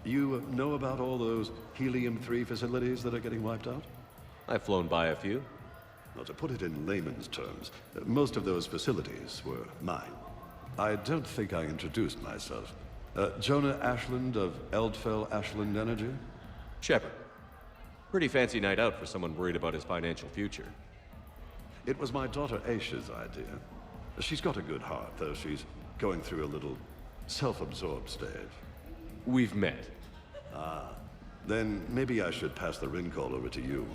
You know about all those Helium-3 facilities that are getting wiped out? I've flown by a few. Well, to put it in layman's terms, most of those facilities were mine. I don't think I introduced myself. Jonah Ashland of Eldfell Ashland Energy? Shepard. Pretty fancy night out for someone worried about his financial future. It was my daughter Aisha's idea. She's got a good heart, though she's going through a little self-absorbed stage. We've met. Ah, then maybe I should pass the Rincall over to you.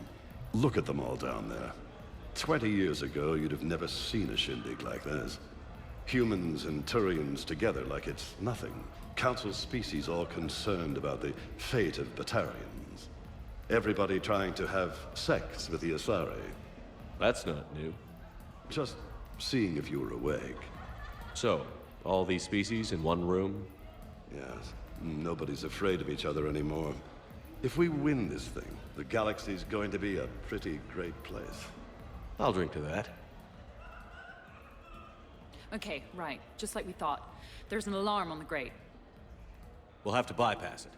Look at them all down there. 20 years ago, you'd have never seen a shindig like this. Humans and Turians together like it's nothing. Council species all concerned about the fate of Batarians. Everybody trying to have sex with the Asari. That's not new. Just seeing if you were awake. So, all these species in one room? Yes. Nobody's afraid of each other anymore. If we win this thing, the galaxy's going to be a pretty great place. I'll drink to that. Okay, right. Just like we thought. There's an alarm on the grate. We'll have to bypass it.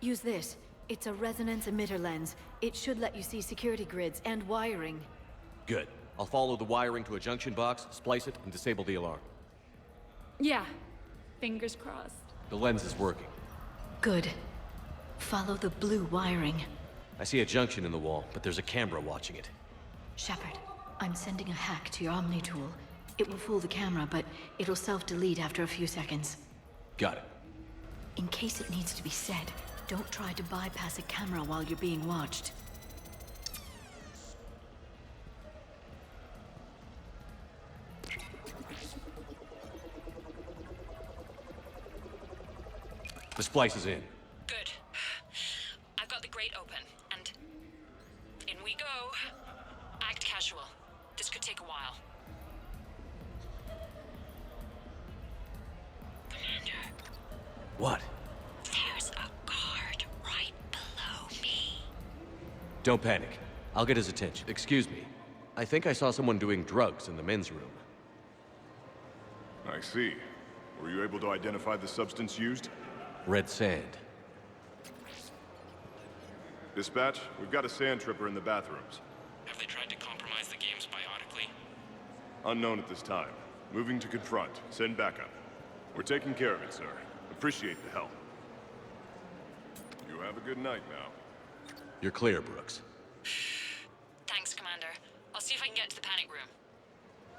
Use this. It's a resonance emitter lens. It should let you see security grids and wiring. Good. I'll follow the wiring to a junction box, splice it, and disable the alarm. Yeah. Fingers crossed. The lens is working. Good. Follow the blue wiring. I see a junction in the wall, but there's a camera watching it. Shepard, I'm sending a hack to your Omni tool. It will fool the camera, but it'll self-delete after a few seconds. Got it. In case it needs to be said, Don't try to bypass a camera while you're being watched. The splice is in. Good. I've got the grate open, and in we go. Act casual. This could take a while. Commander. What? There's a guard right below me. Don't panic. I'll get his attention. Excuse me. I think I saw someone doing drugs in the men's room. I see. Were you able to identify the substance used? Red sand. Dispatch, we've got a sand tripper in the bathrooms. Have they tried to compromise the games biotically? Unknown at this time. Moving to confront. Send backup. We're taking care of it, sir. Appreciate the help. You have a good night now. You're clear, Brooks. Thanks, Commander. I'll see if I can get to the panic room.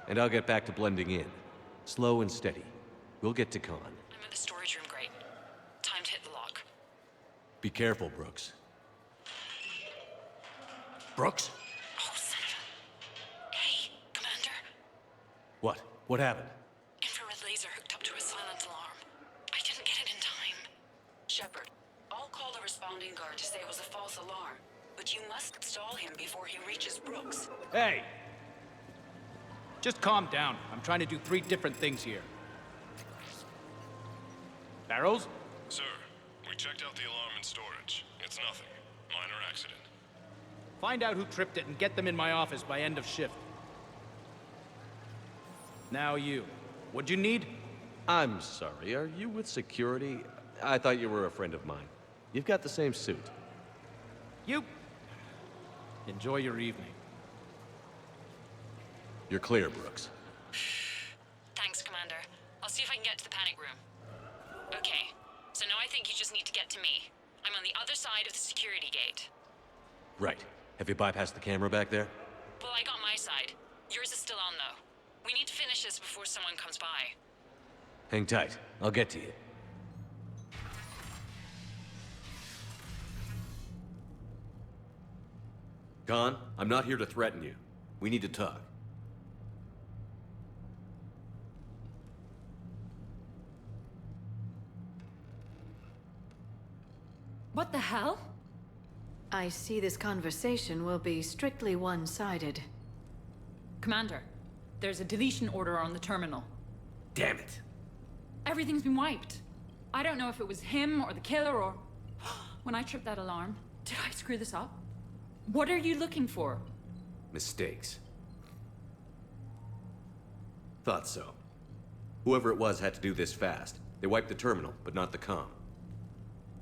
And I'll get back to blending in. Slow and steady. We'll get to Khan. I'm at the storage room, great. Time to hit the lock. Be careful, Brooks. Brooks? Oh, son of a... Hey, Commander. What? What happened? Infrared laser hooked up to a silent alarm. I didn't get it in time. Shepard, I'll call the responding guard to say it was a false alarm, but you must stall him before he reaches Brooks. Hey! Just calm down. I'm trying to do 3 different things here. Barrows? Sir, we checked out the alarm in storage. It's nothing. Minor accident. Find out who tripped it and get them in my office by end of shift. Now you. What'd you need? I'm sorry, are you with security? I thought you were a friend of mine. You've got the same suit. You... Enjoy your evening. You're clear, Brooks. Thanks, Commander. I'll see if I can get to the panic room. Okay, so now I think you just need to get to me. I'm on the other side of the security gate. Right. Have you bypassed the camera back there? Well, I got my side. Yours is still on, though. We need to finish this before someone comes by. Hang tight. I'll get to you. Khan, I'm not here to threaten you. We need to talk. What the hell? I see this conversation will be strictly one-sided. Commander, there's a deletion order on the terminal. Damn it. Everything's been wiped. I don't know if it was him or the killer or... When I tripped that alarm, did I screw this up? What are you looking for? Mistakes. Thought so. Whoever it was had to do this fast. They wiped the terminal, but not the comm.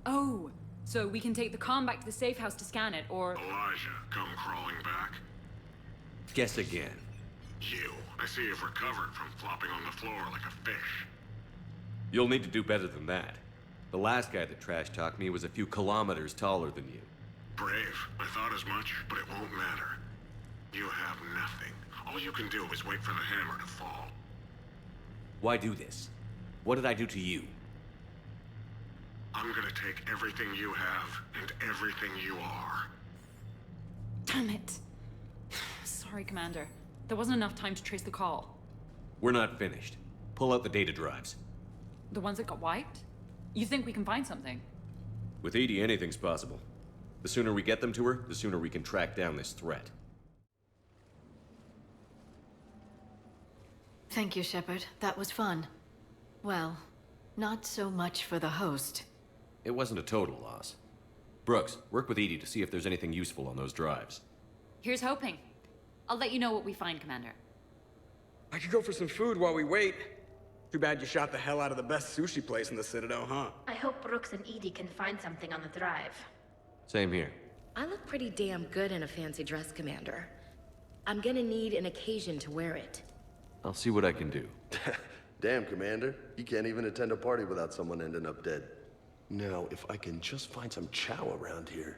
Oh, so we can take the comm back to the safe house to scan it, or... Elijah, come crawling back. Guess again. You. I see you've recovered from flopping on the floor like a fish. You'll need to do better than that. The last guy that trash-talked me was a few kilometers taller than you. Brave. I thought as much, but it won't matter. You have nothing. All you can do is wait for the hammer to fall. Why do this? What did I do to you? I'm gonna take everything you have and everything you are. Damn it. Sorry, Commander. There wasn't enough time to trace the call. We're not finished. Pull out the data drives. The ones that got wiped? You think we can find something? With Edie, anything's possible. The sooner we get them to her, the sooner we can track down this threat. Thank you, Shepard. That was fun. Well, not so much for the host. It wasn't a total loss. Brooks, work with Edie to see if there's anything useful on those drives. Here's hoping. I'll let you know what we find, Commander. I could go for some food while we wait. Too bad you shot the hell out of the best sushi place in the Citadel, huh? I hope Brooks and Edie can find something on the drive. Same here. I look pretty damn good in a fancy dress, Commander. I'm gonna need an occasion to wear it. I'll see what I can do. Damn, Commander. You can't even attend a party without someone ending up dead. Now, if I can just find some chow around here,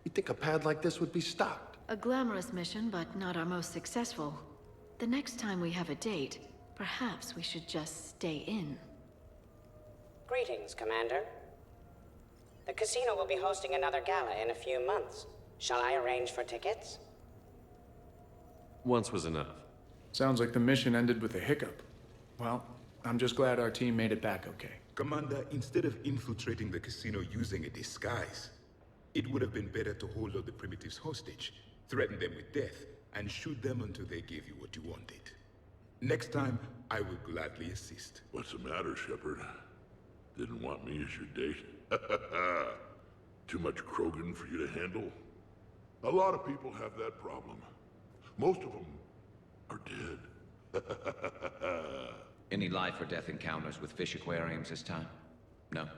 you'd think a pad like this would be stocked. A glamorous mission, but not our most successful. The next time we have a date, perhaps we should just stay in. Greetings, Commander. The casino will be hosting another gala in a few months. Shall I arrange for tickets? Once was enough. Sounds like the mission ended with a hiccup. Well, I'm just glad our team made it back okay. Commander, instead of infiltrating the casino using a disguise, it would have been better to hold all the primitives hostage, threaten them with death, and shoot them until they gave you what you wanted. Next time, I will gladly assist. What's the matter, Shepard? Didn't want me as your date? Too much Krogan for you to handle? A lot of people have that problem. Most of them are dead. Any life or death encounters with fish aquariums this time? No?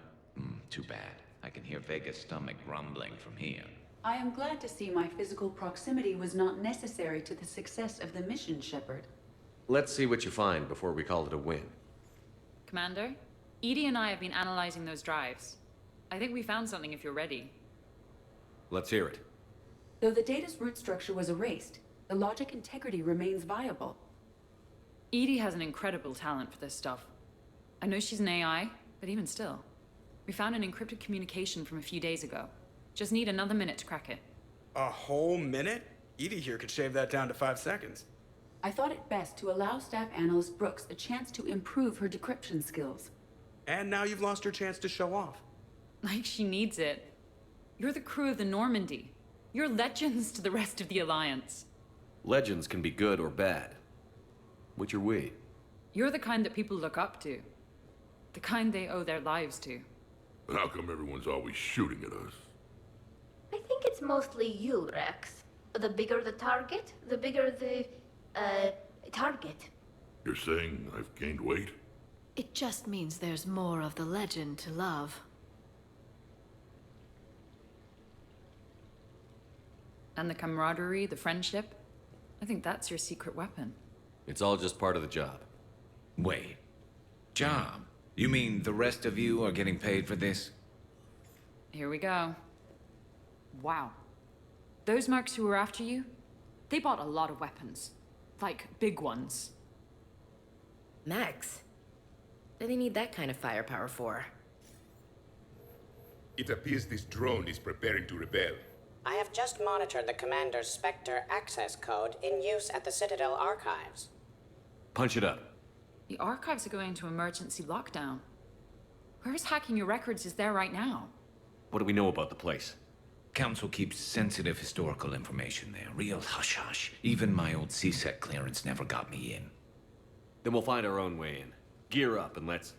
Too bad. I can hear Vega's stomach rumbling from here. I am glad to see my physical proximity was not necessary to the success of the mission, Shepard. Let's see what you find before we call it a win. Commander, Edie and I have been analyzing those drives. I think we found something if you're ready. Let's hear it. Though the data's root structure was erased, the logic integrity remains viable. Edie has an incredible talent for this stuff. I know she's an AI, but even still. We found an encrypted communication from a few days ago. Just need another minute to crack it. A whole minute? Edie here could shave that down to 5 seconds. I thought it best to allow Staff Analyst Brooks a chance to improve her decryption skills. And now you've lost her chance to show off. Like she needs it. You're the crew of the Normandy. You're legends to the rest of the Alliance. Legends can be good or bad. Which are we? You're the kind that people look up to. The kind they owe their lives to. How come everyone's always shooting at us? I think it's mostly you, Rex. The bigger the target, the bigger the, target. You're saying I've gained weight? It just means there's more of the legend to love. And the camaraderie, the friendship. I think that's your secret weapon. It's all just part of the job. Wait. Job? You mean the rest of you are getting paid for this? Here we go. Wow. Those mercs who were after you, they bought a lot of weapons. Like, big ones. Max, what do they need that kind of firepower for? It appears this drone is preparing to rebel. I have just monitored the Commander's Spectre access code in use at the Citadel archives. Punch it up. The archives are going into emergency lockdown. Whoever's hacking your records is there right now. What do we know about the place? Council keeps sensitive historical information there. Real hush-hush. Even my old CSEC clearance never got me in. Then we'll find our own way in. Gear up and let's...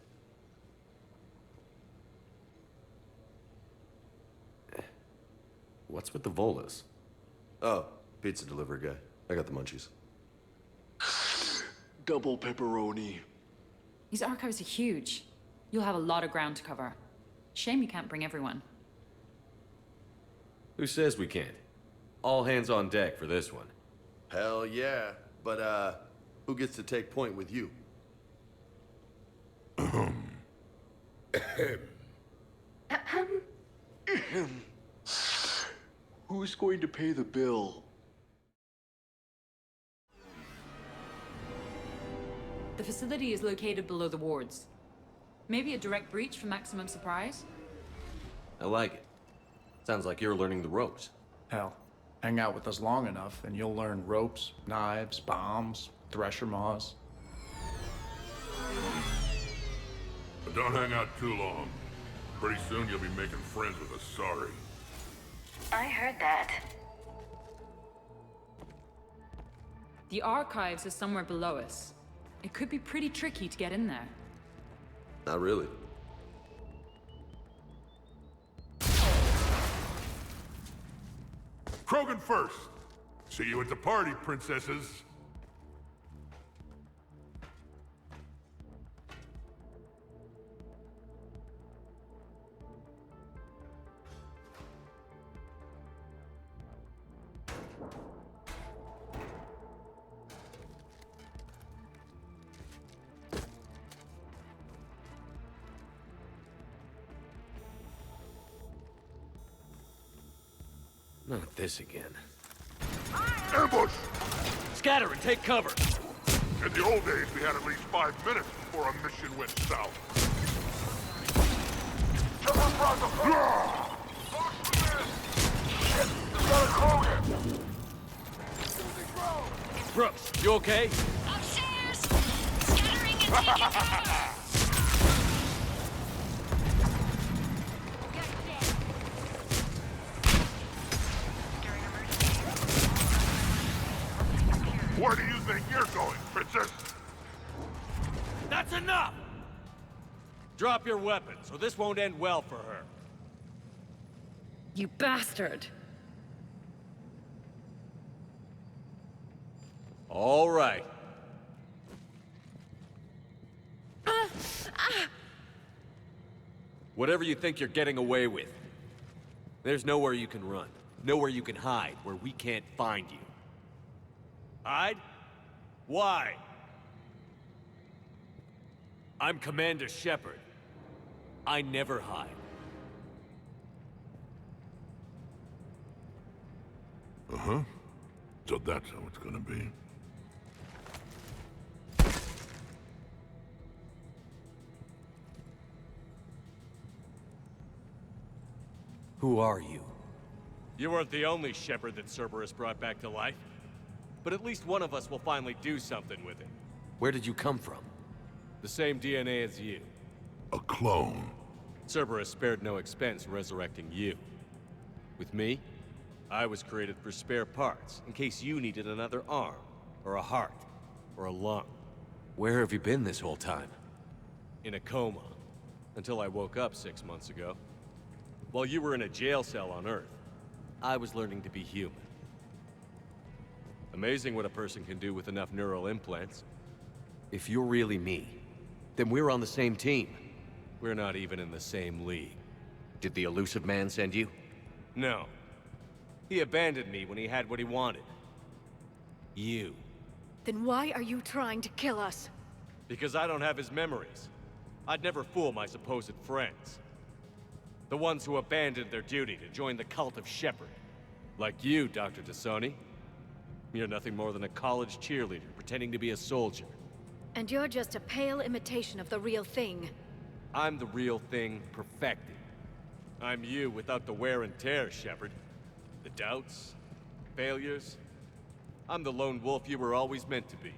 What's with the Volas? Oh, pizza delivery guy. I got the munchies. Double pepperoni. These archives are huge. You'll have a lot of ground to cover. Shame you can't bring everyone. Who says we can't? All hands on deck for this one. Hell yeah. But, who gets to take point with you? Who's going to pay the bill? The facility is located below the wards. Maybe a direct breach for maximum surprise? I like it. Sounds like you're learning the ropes. Hell, hang out with us long enough and you'll learn ropes, knives, bombs, thresher maws. But don't hang out too long. Pretty soon you'll be making friends with us, sorry. I heard that. The archives are somewhere below us. It could be pretty tricky to get in there. Not really. Krogan first. See you at the party, princesses. Not this again. Ambush! Scatter and take cover! In the old days, we had at least 5 minutes before a mission went south. Brooks, you okay? Upstairs! Scattering and taking cover! Where do you think you're going, Princess? That's enough! Drop your weapons, or this won't end well for her. You bastard! All right. Whatever you think you're getting away with, there's nowhere you can run, nowhere you can hide where we can't find you. Hide? Why? I'm Commander Shepard. I never hide. Uh-huh. So that's how it's gonna be. Who are you? You weren't the only Shepard that Cerberus brought back to life. But at least one of us will finally do something with it. Where did you come from? The same DNA as you. A clone. Cerberus spared no expense resurrecting you. With me, I was created for spare parts, in case you needed another arm, or a heart, or a lung. Where have you been this whole time? In a coma, until I woke up 6 months ago. While you were in a jail cell on Earth, I was learning to be human. Amazing what a person can do with enough neural implants. If you're really me, then we're on the same team. We're not even in the same league. Did the elusive man send you? No. He abandoned me when he had what he wanted. You. Then why are you trying to kill us? Because I don't have his memories. I'd never fool my supposed friends. The ones who abandoned their duty to join the cult of Shepard. Like you, Dr. T'Soni. You're nothing more than a college cheerleader pretending to be a soldier. And you're just a pale imitation of the real thing. I'm the real thing perfected. I'm you without the wear and tear, Shepard. The doubts, failures. I'm the lone wolf you were always meant to be.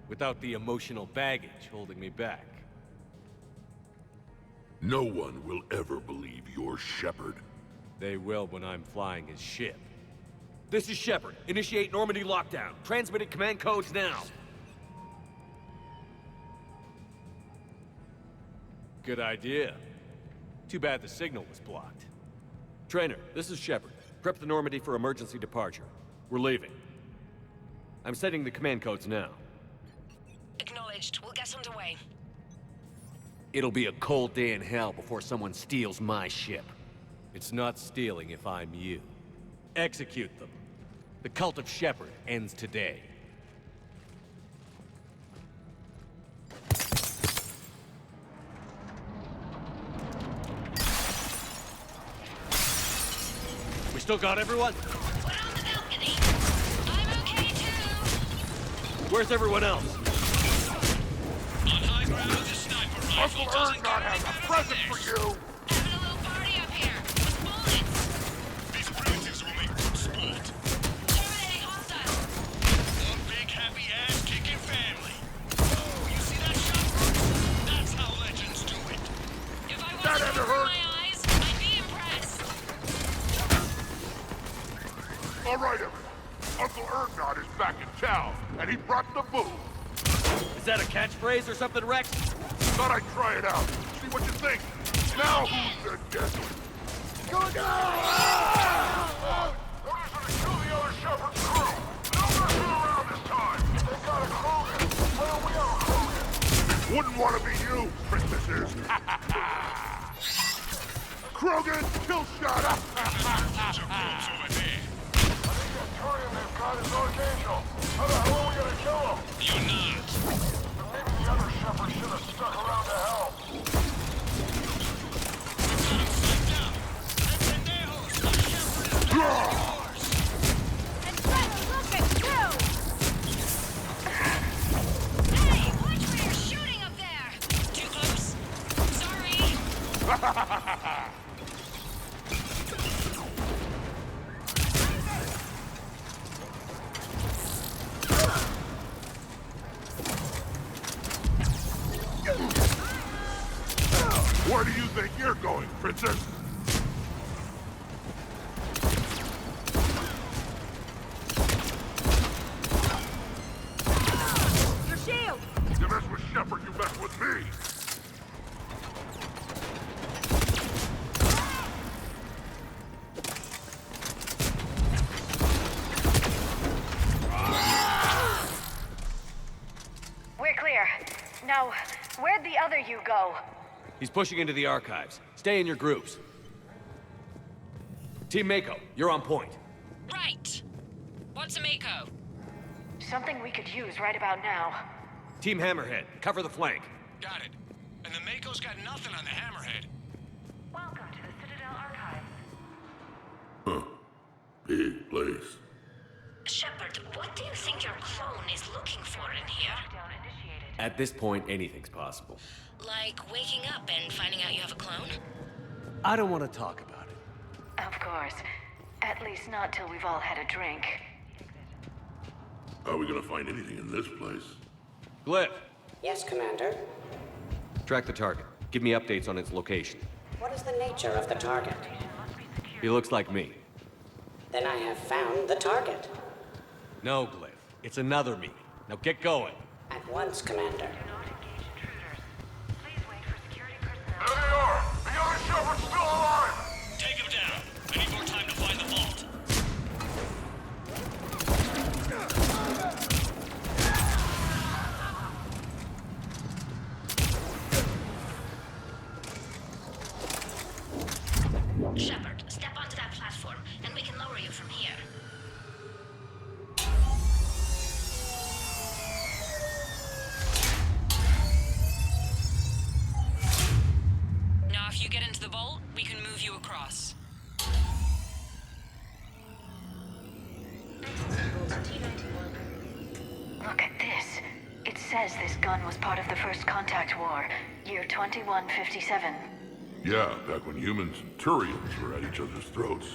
Without the emotional baggage holding me back. No one will ever believe you're Shepard. They will when I'm flying his ship. This is Shepard. Initiate Normandy lockdown. Transmitting command codes now. Good idea. Too bad the signal was blocked. Trainer, this is Shepard. Prep the Normandy for emergency departure. We're leaving. I'm setting the command codes now. Acknowledged. We'll get underway. It'll be a cold day in hell before someone steals my ship. It's not stealing if I'm you. Execute them. The cult of Shepard ends today. We still got everyone? We're on the balcony. I'm okay too. Where's everyone else? On high ground, the sniper rifle Uncle doesn't Erngod has a present for you! Having a little party up here. With bullets. These primitives will make good sport. Terminating hostile. One big happy ass-kicking family. Oh, you see that shot, Brooks? That's how legends do it. If I That wasn't ever over hurt? my eyes, I'd be impressed. All right, everyone. Uncle Erngod is back in town, and he brought the booze. Is that a catchphrase or something, Rex? Thought I'd try it out. See what you think. Now who's the guest? Go! Orders are to kill the other Shepard's crew. No messing around this time. They got a Krogan. Well, we are a Krogan. Wouldn't want to be you, princesses. Krogan, kill shot. Over there. I think that Turian they've got is Archangel. How the hell are we gonna kill him? You're not. Maybe the other Shepard should have stuck around to help. And better look at you! Hey, watch where you're shooting up there! Too close. Sorry. think you're going, princess? Your shield! You mess with Shepard, you mess with me! We're clear. Now, where'd the other you go? He's pushing into the archives. Stay in your groups. Team Mako, you're on point. Right. What's a Mako? Something we could use right about now. Team Hammerhead, cover the flank. Got it. And the Mako's got nothing on the Hammerhead. Welcome to the Citadel Archives. Huh. Big place. Shepard, what do you think your clone is looking for in here? At this point, anything's possible. Like waking up and finding out you have a clone? I don't want to talk about it. Of course. At least not till we've all had a drink. How are we gonna find anything in this place? Glyph, Yes, Commander. track the target. Give me updates on its location. What is the nature of the target? He looks like me. Then I have found the target. No, Glyph. It's another me. Now get going. At once, Commander. There they are! The other Shepard's still alive! Take him down. I need more time to find the vault. Shepard, step onto that platform, and we can lower you from here. Now, if you get into the vault, we can move you across. Look at this. It says this gun was part of the First Contact War, year 2157. Yeah, back when humans and Turians were at each other's throats.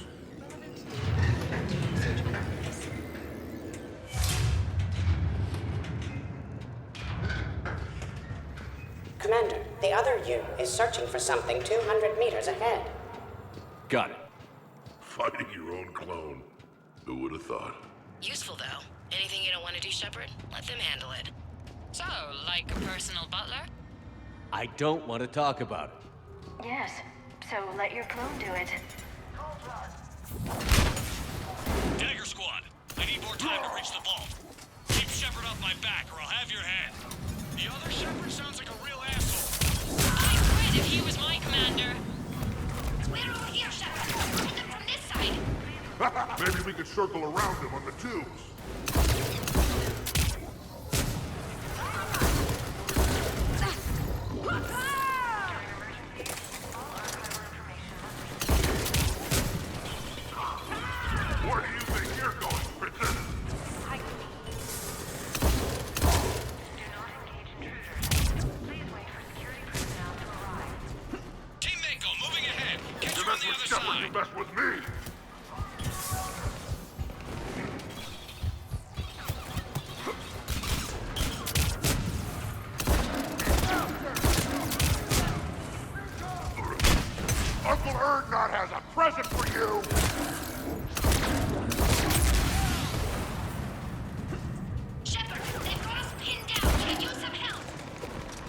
Commander, the other you is searching for something 200 meters ahead. Got it. Fighting your own clone. Who would have thought? Useful, though. Anything you don't want to do, Shepard, let them handle it. So, like a personal butler? I don't want to talk about it. Yes, so let your clone do it. Dagger Squad, I need more time to reach the vault. Keep Shepard off my back or I'll have your head. The other Shepard sounds like a real asshole. I'd quit if he was my commander. We're all here, Shepard. Hit them from this side. Maybe we could circle around him on the tubes. Where do you think you're going, princess? Team Mako, moving ahead. Catch You you on mess the with other Shepard, side. you mess with me. Uncle Erdnot has a present for you! Shepard, they've got us pinned down. Can you use some help?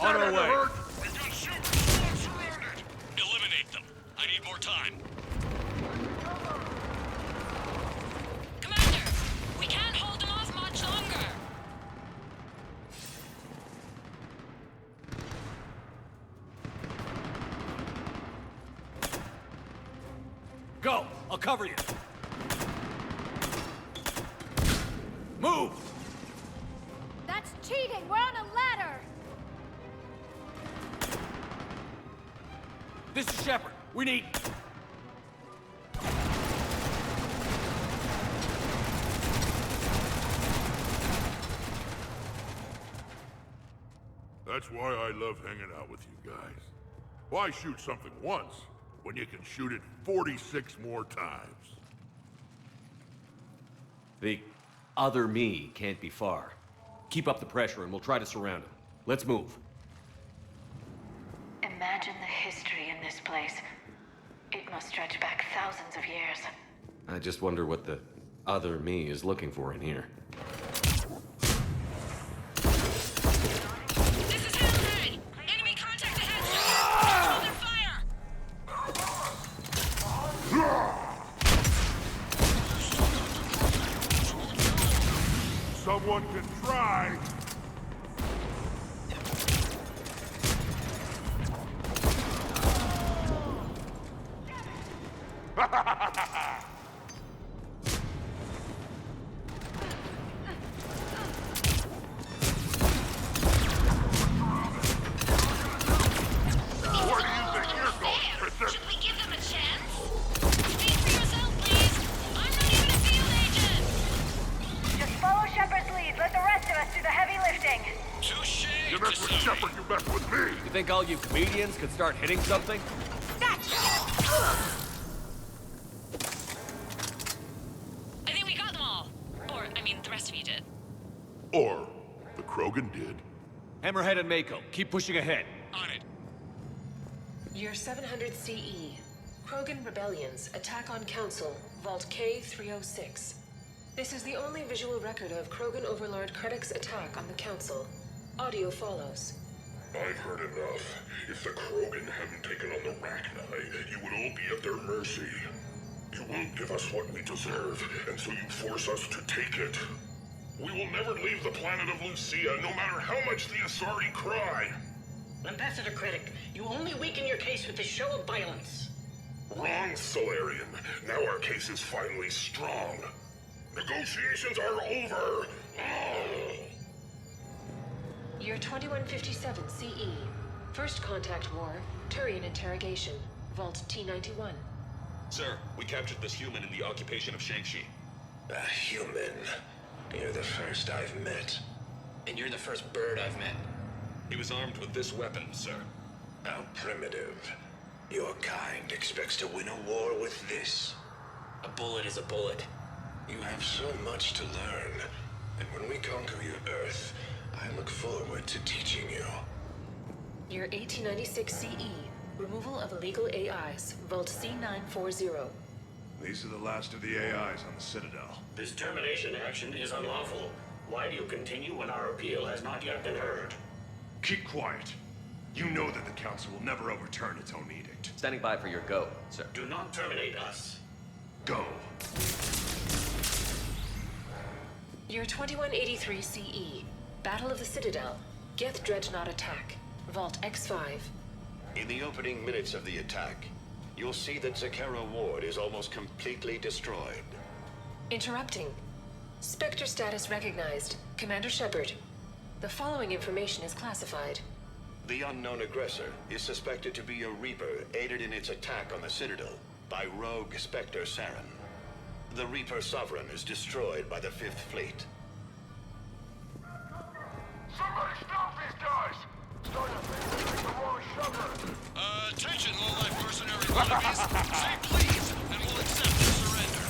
On our way. We've got shooters. I'm surrounded. Eliminate them. I need more time. Commander, we can't hold them off much longer. Go! I'll cover you. Move! That's cheating! We're on a ladder! This is Shepard. We need... That's why I love hanging out with you guys. Why shoot something once when you can shoot it 46 more times? The other me can't be far. Keep up the pressure and we'll try to surround him. Let's move. Imagine the history in this place. It must stretch back thousands of years. I just wonder what the other me is looking for in here. This is Hammerhead! Enemy contact ahead, sir! Control their fire! Someone can try. Should we give them a chance? Speak for yourself, please. I'm not even a field agent. Just follow Shepard's lead. Let the rest of us do the heavy lifting. Touche! You mess with Shepard, you mess with me. You think all you comedians could start hitting something? I think we got them all. Or, I mean, the rest of you did. Or the Krogan did. Hammerhead and Mako, keep pushing ahead. On it. Year 700 CE. Krogan rebellions. Attack on Council. Vault K-306. This is the only visual record of Krogan Overlord Krennic's attack on the Council. Audio follows. I've heard enough. If the Krogan hadn't taken on the Rachni, you would all be at their mercy. You won't give us what we deserve, and so you force us to take it. We will never leave the planet of Lucia, no matter how much the Asari cry. Ambassador Krennic, you only weaken your case with the show of violence. Wrong, Solarian. Now our case is finally strong. Negotiations are over. Year 2157 CE. First Contact War. Turian Interrogation. Vault T-91. Sir, we captured this human in the occupation of Shang-Chi. A human? You're the first I've met. And you're the first bird I've met. He was armed with this weapon, sir. How primitive. Your kind expects to win a war with this. A bullet is a bullet. You have so much to learn. And when we conquer your Earth, I look forward to teaching you. Year 1896 CE. Removal of illegal AIs. Vault C940. These are the last of the AIs on the Citadel. This termination action is unlawful. Why do you continue when our appeal has not yet been heard? Keep quiet. You know that the Council will never overturn its own edict. Standing by for your go, sir. Do not terminate us. Go. Year 2183 CE. Battle of the Citadel. Geth Dreadnought attack. Vault X5. In the opening minutes of the attack, you'll see that Zakera Ward is almost completely destroyed. Interrupting. Spectre status recognized. Commander Shepard. The following information is classified. The unknown aggressor is suspected to be a Reaper aided in its attack on the Citadel by rogue Spectre Saren. The Reaper Sovereign is destroyed by the Fifth Fleet. Somebody stop these guys! The wrong Shepard! Attention, low-life mercenary wannabes. Say please, and we'll accept your surrender.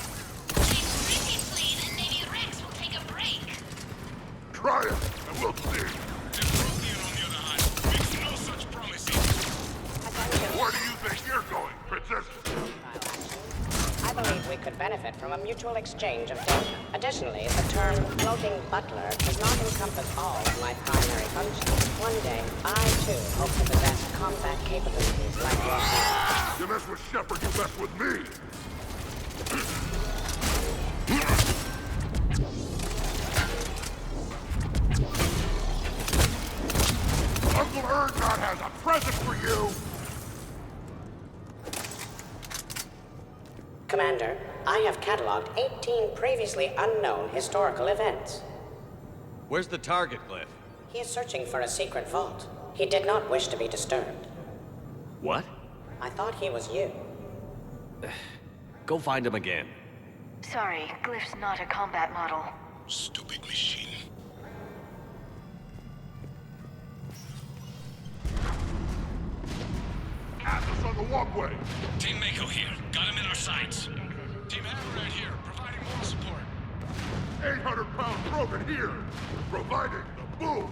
Say pretty, please, and maybe Rex will take a break. Try it, and we'll see. Prothean, on the other hand, makes no such promises. Where do you think you're going, Princess? I believe we could benefit from a mutual exchange of data. Additionally, the term floating butler does not encompass all of my primary functions. One day, I too hope to possess combat capabilities like yourself. You mess with Shepard, you mess with me! Uncle Erngod has a present for you! Commander, I have cataloged 18 previously unknown historical events. Where's the target, Cliff? He is searching for a secret vault. He did not wish to be disturbed. What? I thought he was you. Go find him again. Sorry, Glyph's not a combat model. Stupid machine. Atlas on the walkway! Team Mako here. Got him in our sights. Team Hammerhead here, providing moral support. 800-pound Krogan here, providing the boom!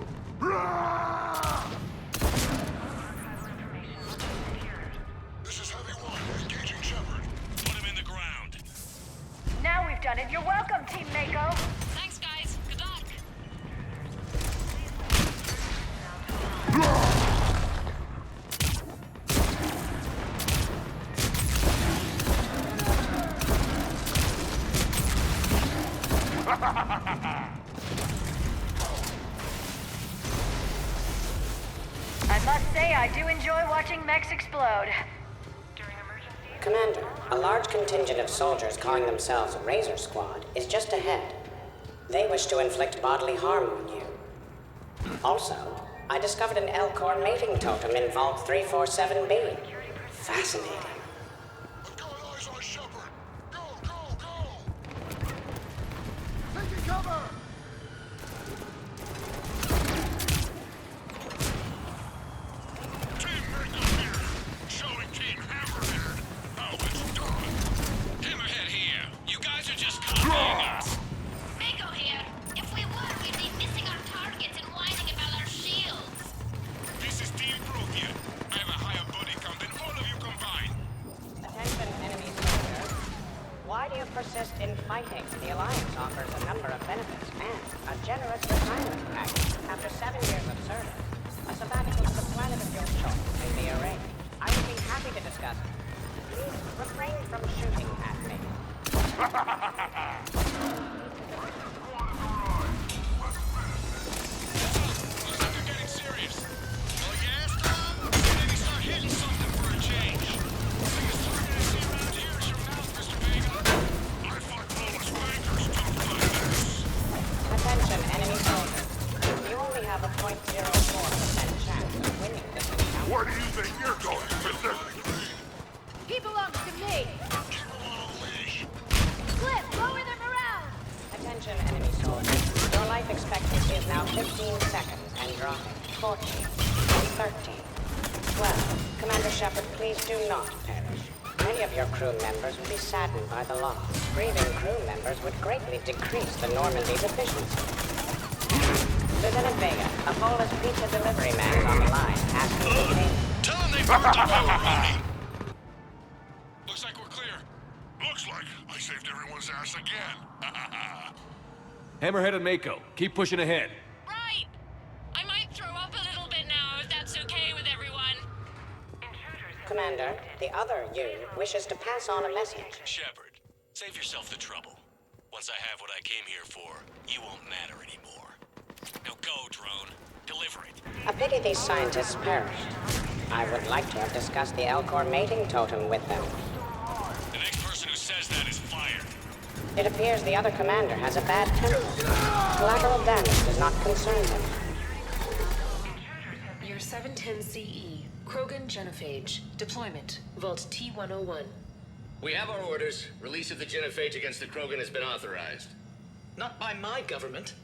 done it. You're welcome, Team Mako. Thanks, guys. Good luck. I must say, I do enjoy watching mechs explode. Commander, a large contingent of soldiers calling themselves Razor Squad is just ahead. They wish to inflict bodily harm on you. Also, I discovered an Elcor mating totem in Vault 347B. Fascinating. I've got eyes on Shepard! Go, go, go! Taking cover! Team Mako here! Showing Team Hammerhead how it's done! Hammerhead here. You guys are just copying us. Mako here. If we were, we'd be missing our targets and whining about our shields. This is Team Prothean. I have a higher body count than all of you combined. Attention, enemy soldiers. Why do you persist in fighting? The Alliance offers a number of benefits and a generous retirement package. After 7 years of service, a sabbatical to the planet of your choice may be arranged. I would be happy to discuss it. Please refrain from shooting at me. Looks like they're getting serious. Oh, yes, Tom? Maybe start hitting something for a change. Biggest target I see around here is your mouth, Mr. Vega. I fight flawless wankers tough like this. Attention, enemy soldiers. You only have a 0.04% chance of winning this encounter. Where do you think you're going, specifically? He belongs to me. Cliff, lower them around. Attention, enemy soldiers. Your life expectancy is now 15 seconds and dropping. 14, 13, 12. Commander Shepard, please do not perish. Many of your crew members will be saddened by the loss. Grieving crew members would greatly decrease the Normandy's efficiency. Lieutenant Vega, a bolus pizza delivery man is on the line, asking for payment. Tell them they burnt the pepperoni. Looks like we're clear. Looks like I saved everyone's ass again. Hammerhead and Mako, keep pushing ahead. Right. I might throw up a little bit now, if that's okay with everyone. Commander, the other you wishes to pass on a message. Shepard, save yourself the trouble. Once I have what I came here for, you won't matter anymore. Now go, drone. Deliver it. A pity these scientists perished. I would like to have discussed the Elcor mating totem with them. The next person who says that is fired. It appears the other commander has a bad temper. Collateral damage does not concern him. Your 710 CE, Krogan Genophage. Deployment, Vault T-101. We have our orders. Release of the genophage against the Krogan has been authorized. Not by my government.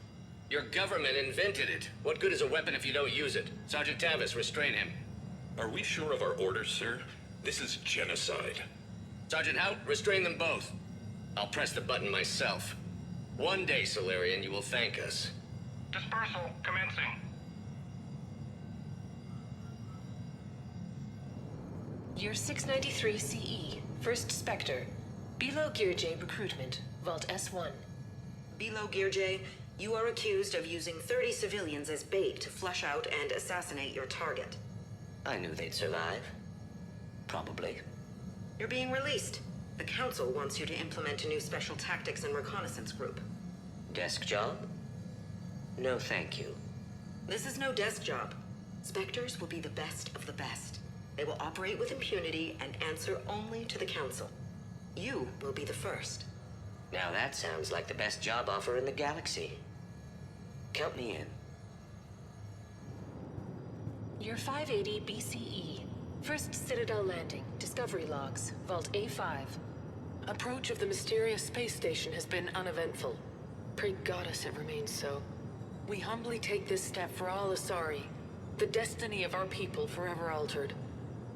Your government invented it. What good is a weapon if you don't use it? Sergeant Tavis, restrain him. Are we sure of our orders, sir? This is genocide. Sergeant Hout, restrain them both. I'll press the button myself. One day, Solarian, you will thank us. Dispersal commencing. Your 693 CE, First Spectre. Below Gear J Recruitment, Vault S1. Below Gear J, you are accused of using 30 civilians as bait to flush out and assassinate your target. I knew they'd survive. Probably. You're being released. The Council wants you to implement a new special tactics and reconnaissance group. Desk job? No, thank you. This is no desk job. Spectres will be the best of the best. They will operate with impunity and answer only to the Council. You will be the first. Now that sounds like the best job offer in the galaxy. Count me in. Your 580 BCE, First Citadel Landing, Discovery Logs, Vault A5. Approach of the mysterious space station has been uneventful. Pray Goddess it remains so. We humbly take this step for all Asari, the destiny of our people forever altered.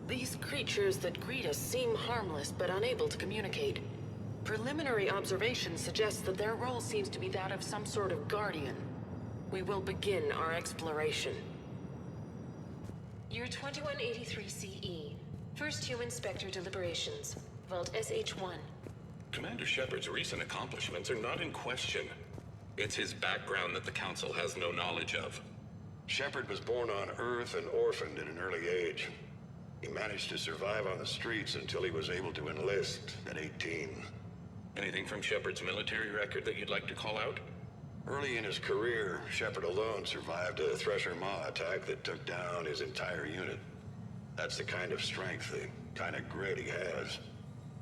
These creatures that greet us seem harmless but unable to communicate. Preliminary observations suggest that their role seems to be that of some sort of guardian. We will begin our exploration. Year 2183 CE. First Human Spectre Deliberations. Vault SH-1. Commander Shepard's recent accomplishments are not in question. It's his background that the Council has no knowledge of. Shepard was born on Earth and orphaned at an early age. He managed to survive on the streets until he was able to enlist at 18. Anything from Shepard's military record that you'd like to call out? Early in his career, Shepard alone survived a Thresher Maw attack that took down his entire unit. That's the kind of strength, the kind of grit he has.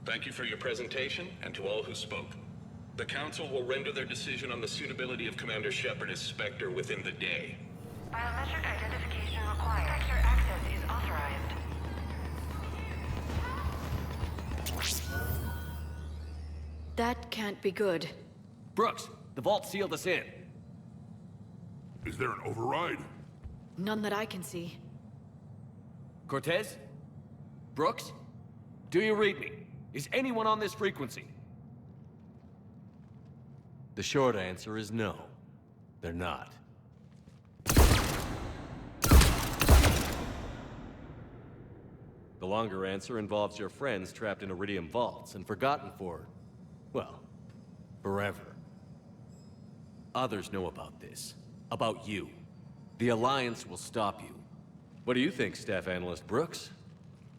Thank you for your presentation, and to all who spoke. The Council will render their decision on the suitability of Commander Shepard as Spectre within the day. Biometric identification required. Spectre access is authorized. That can't be good. Brooks, the vault sealed us in. Is there an override? None that I can see. Cortez? Brooks? Do you read me? Is anyone on this frequency? The short answer is no. They're not. The longer answer involves your friends trapped in Iridium vaults and forgotten for, well, forever. Others know about this. About you. The Alliance will stop you. What do you think, Staff Analyst Brooks?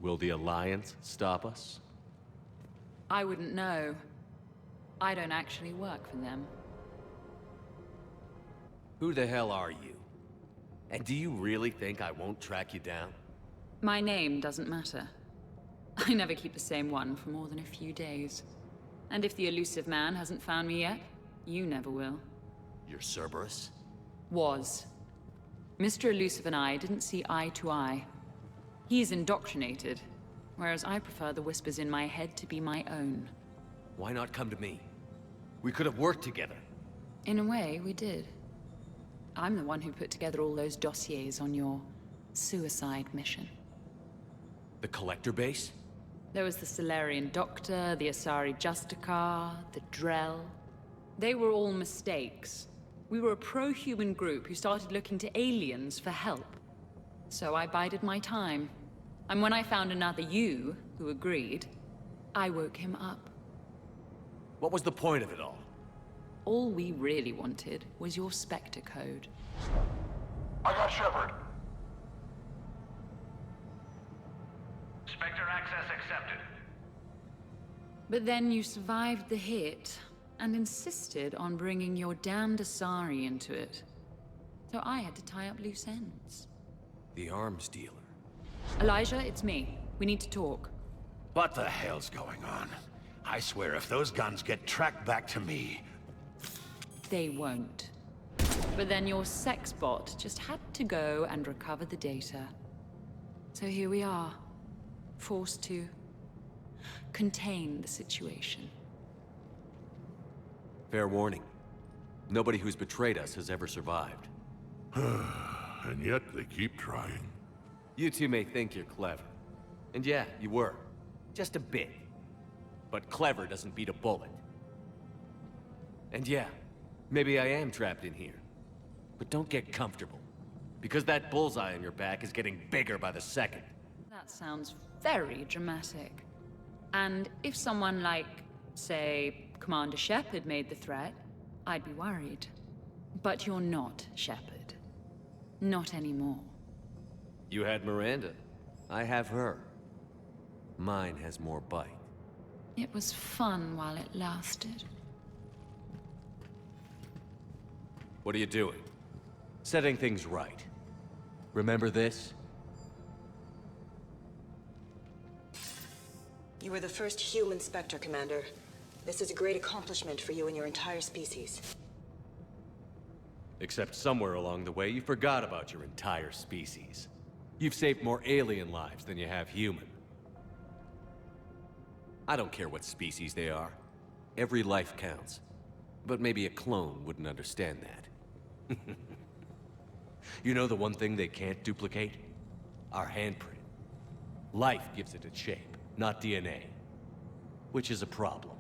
Will the Alliance stop us? I wouldn't know. I don't actually work for them. Who the hell are you? And do you really think I won't track you down? My name doesn't matter. I never keep the same one for more than a few days. And if the elusive man hasn't found me yet, you never will. You're Cerberus? Was. Mr. Elusive and I didn't see eye to eye. He's indoctrinated, whereas I prefer the whispers in my head to be my own. Why not come to me? We could have worked together. In a way, we did. I'm the one who put together all those dossiers on your suicide mission. The Collector base? There was the Solarian Doctor, the Asari Justicar, the Drell. They were all mistakes. We were a pro-human group who started looking to aliens for help. So I bided my time. And when I found another you, who agreed, I woke him up. What was the point of it all? All we really wanted was your Spectre code. I got Shepard. Spectre access accepted. But then you survived the hit, and insisted on bringing your damned Asari into it. So I had to tie up loose ends. The arms dealer. Elijah, it's me. We need to talk. What the hell's going on? I swear if those guns get tracked back to me... They won't. But then your sex bot just had to go and recover the data. So here we are. Forced to contain the situation. Fair warning. Nobody who's betrayed us has ever survived. And yet they keep trying. You two may think you're clever. And yeah, you were. Just a bit. But clever doesn't beat a bullet. And yeah, maybe I am trapped in here. But don't get comfortable. Because that bullseye on your back is getting bigger by the second. That sounds very dramatic. And if someone like, say, Commander Shepard made the threat, I'd be worried. But you're not Shepard. Not anymore. You had Miranda. I have her. Mine has more bite. It was fun while it lasted. What are you doing? Setting things right. Remember this? You were the first human Spectre, Commander. This is a great accomplishment for you and your entire species. Except somewhere along the way, you forgot about your entire species. You've saved more alien lives than you have human. I don't care what species they are. Every life counts. But maybe a clone wouldn't understand that. You know the one thing they can't duplicate? Our handprint. Life gives it its shape, not DNA. Which is a problem.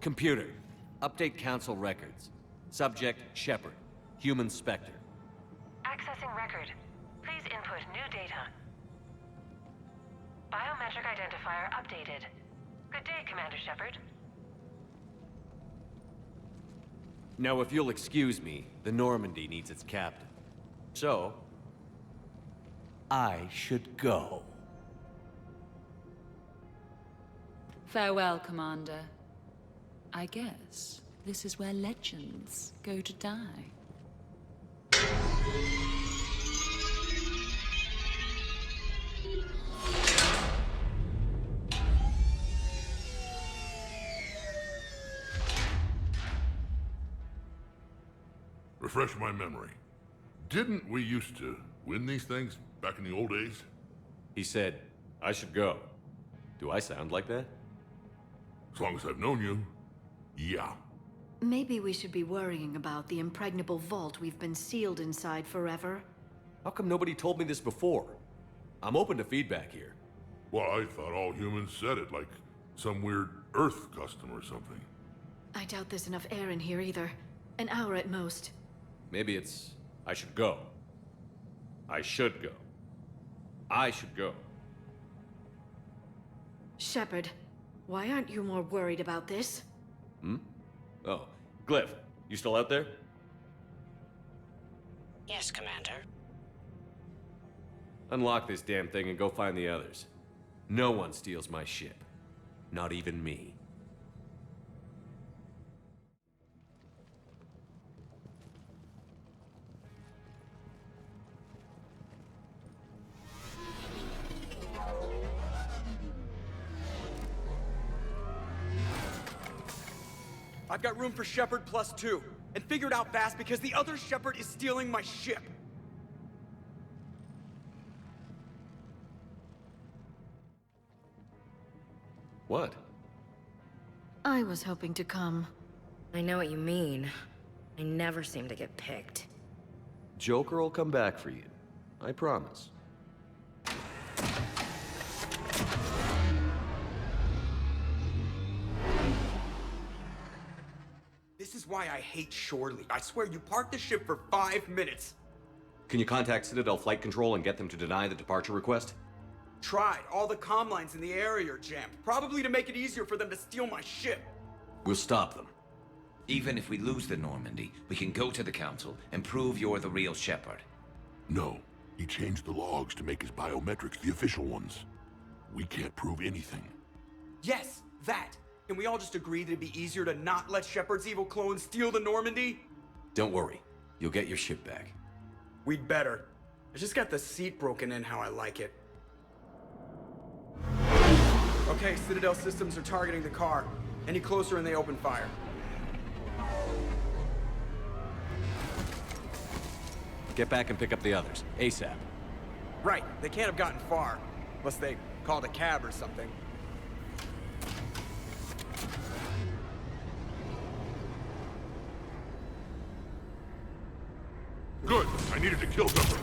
Computer, update Council records. Subject, Shepard. Human Spectre. Accessing record. Please input new data. Biometric identifier updated. Good day, Commander Shepard. Now, if you'll excuse me, the Normandy needs its captain. So, I should go. Farewell, Commander. I guess this is where legends go to die. Refresh my memory. Didn't we used to win these things back in the old days? He said, I should go. Do I sound like that? As long as I've known you, yeah. Maybe we should be worrying about the impregnable vault we've been sealed inside forever. How come nobody told me this before? I'm open to feedback here. Well, I thought all humans said it, like some weird Earth custom or something. I doubt there's enough air in here either. An hour at most. Maybe it's, I should go. I should go. I should go. Shepard, why aren't you more worried about this? Hmm? Oh, Glyph, you still out there? Yes, Commander. Unlock this damn thing and go find the others. No one steals my ship. Not even me. I've got room for Shepard +2, and figured out fast because the other Shepard is stealing my ship. What? I was hoping to come. I know what you mean. I never seem to get picked. Joker will come back for you. I promise. This is why I hate Shore Leave. I swear you parked the ship for 5 minutes. Can you contact Citadel Flight Control and get them to deny the departure request? Tried. All the comm lines in the area are jammed. Probably to make it easier for them to steal my ship. We'll stop them. Even if we lose the Normandy, we can go to the Council and prove you're the real Shepard. No. He changed the logs to make his biometrics the official ones. We can't prove anything. Yes, that. Can we all just agree that it'd be easier to not let Shepard's evil clone steal the Normandy? Don't worry. You'll get your ship back. We'd better. I just got the seat broken in how I like it. Okay, Citadel systems are targeting the car. Any closer and they open fire. Get back and pick up the others, ASAP. Right, they can't have gotten far. Unless they called a cab or something. Good. I needed to kill something.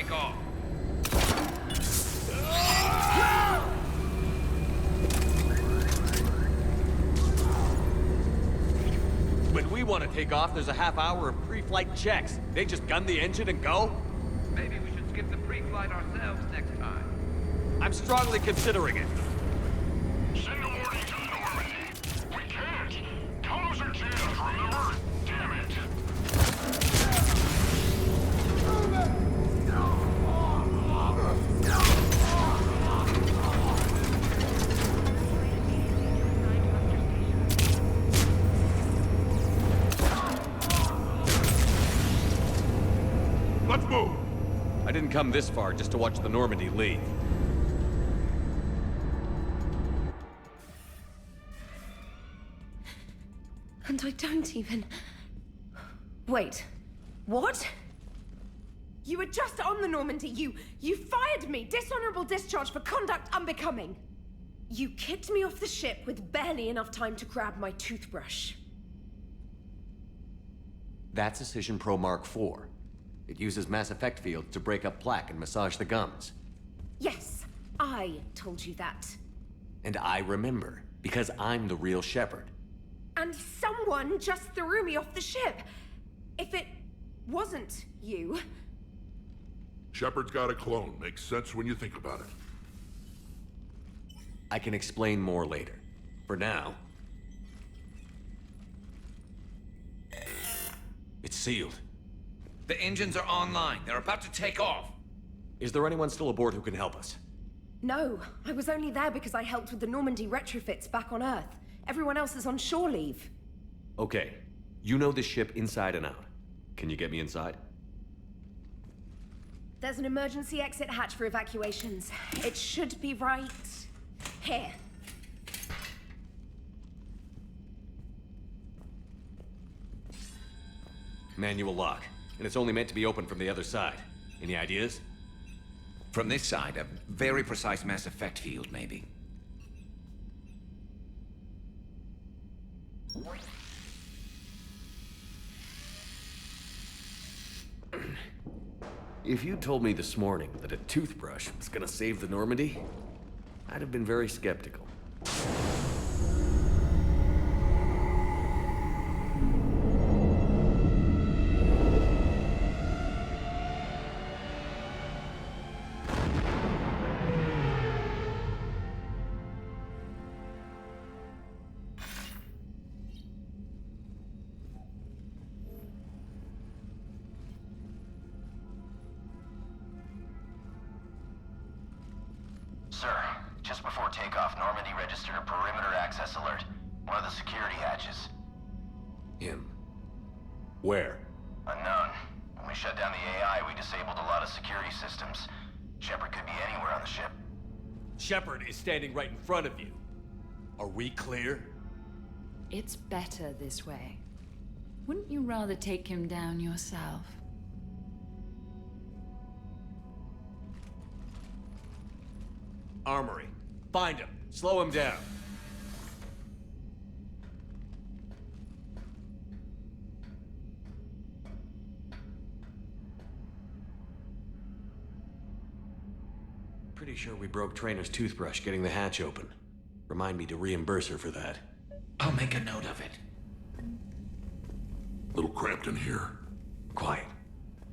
take off. When we want to take off, there's a half hour of pre-flight checks. They just gun the engine and go? Maybe we should skip the pre-flight ourselves next time. I'm strongly considering it. Send a warning to the Normandy. We can't. Tunnels are jammed, remember? Damn it. Let's move! I didn't come this far just to watch the Normandy leave. And I don't even... Wait. What? You were just on the Normandy. You fired me. Dishonorable discharge for conduct unbecoming. You kicked me off the ship with barely enough time to grab my toothbrush. That's Precision Pro Mark IV. It uses mass effect fields to break up plaque and massage the gums. Yes, I told you that. And I remember, because I'm the real Shepard. And someone just threw me off the ship. If it wasn't you... Shepard's got a clone. Makes sense when you think about it. I can explain more later. For now... It's sealed. The engines are online. They're about to take off. Is there anyone still aboard who can help us? No, I was only there because I helped with the Normandy retrofits back on Earth. Everyone else is on shore leave. Okay. You know this ship inside and out. Can you get me inside? There's an emergency exit hatch for evacuations. It should be right here. Manual lock. And it's only meant to be opened from the other side. Any ideas? From this side, a very precise mass effect field, maybe. If you told me this morning that a toothbrush was gonna save the Normandy, I'd have been very skeptical. Sir, just before takeoff, Normandy registered a perimeter access alert. One of the security hatches. Him. Where? Unknown. When we shut down the AI, we disabled a lot of security systems. Shepard could be anywhere on the ship. Shepard is standing right in front of you. Are we clear? It's better this way. Wouldn't you rather take him down yourself? Armory. Find him. Slow him down. Pretty sure we broke Trainer's toothbrush getting the hatch open. Remind me to reimburse her for that. I'll make a note of it. Little cramped in here. Quiet.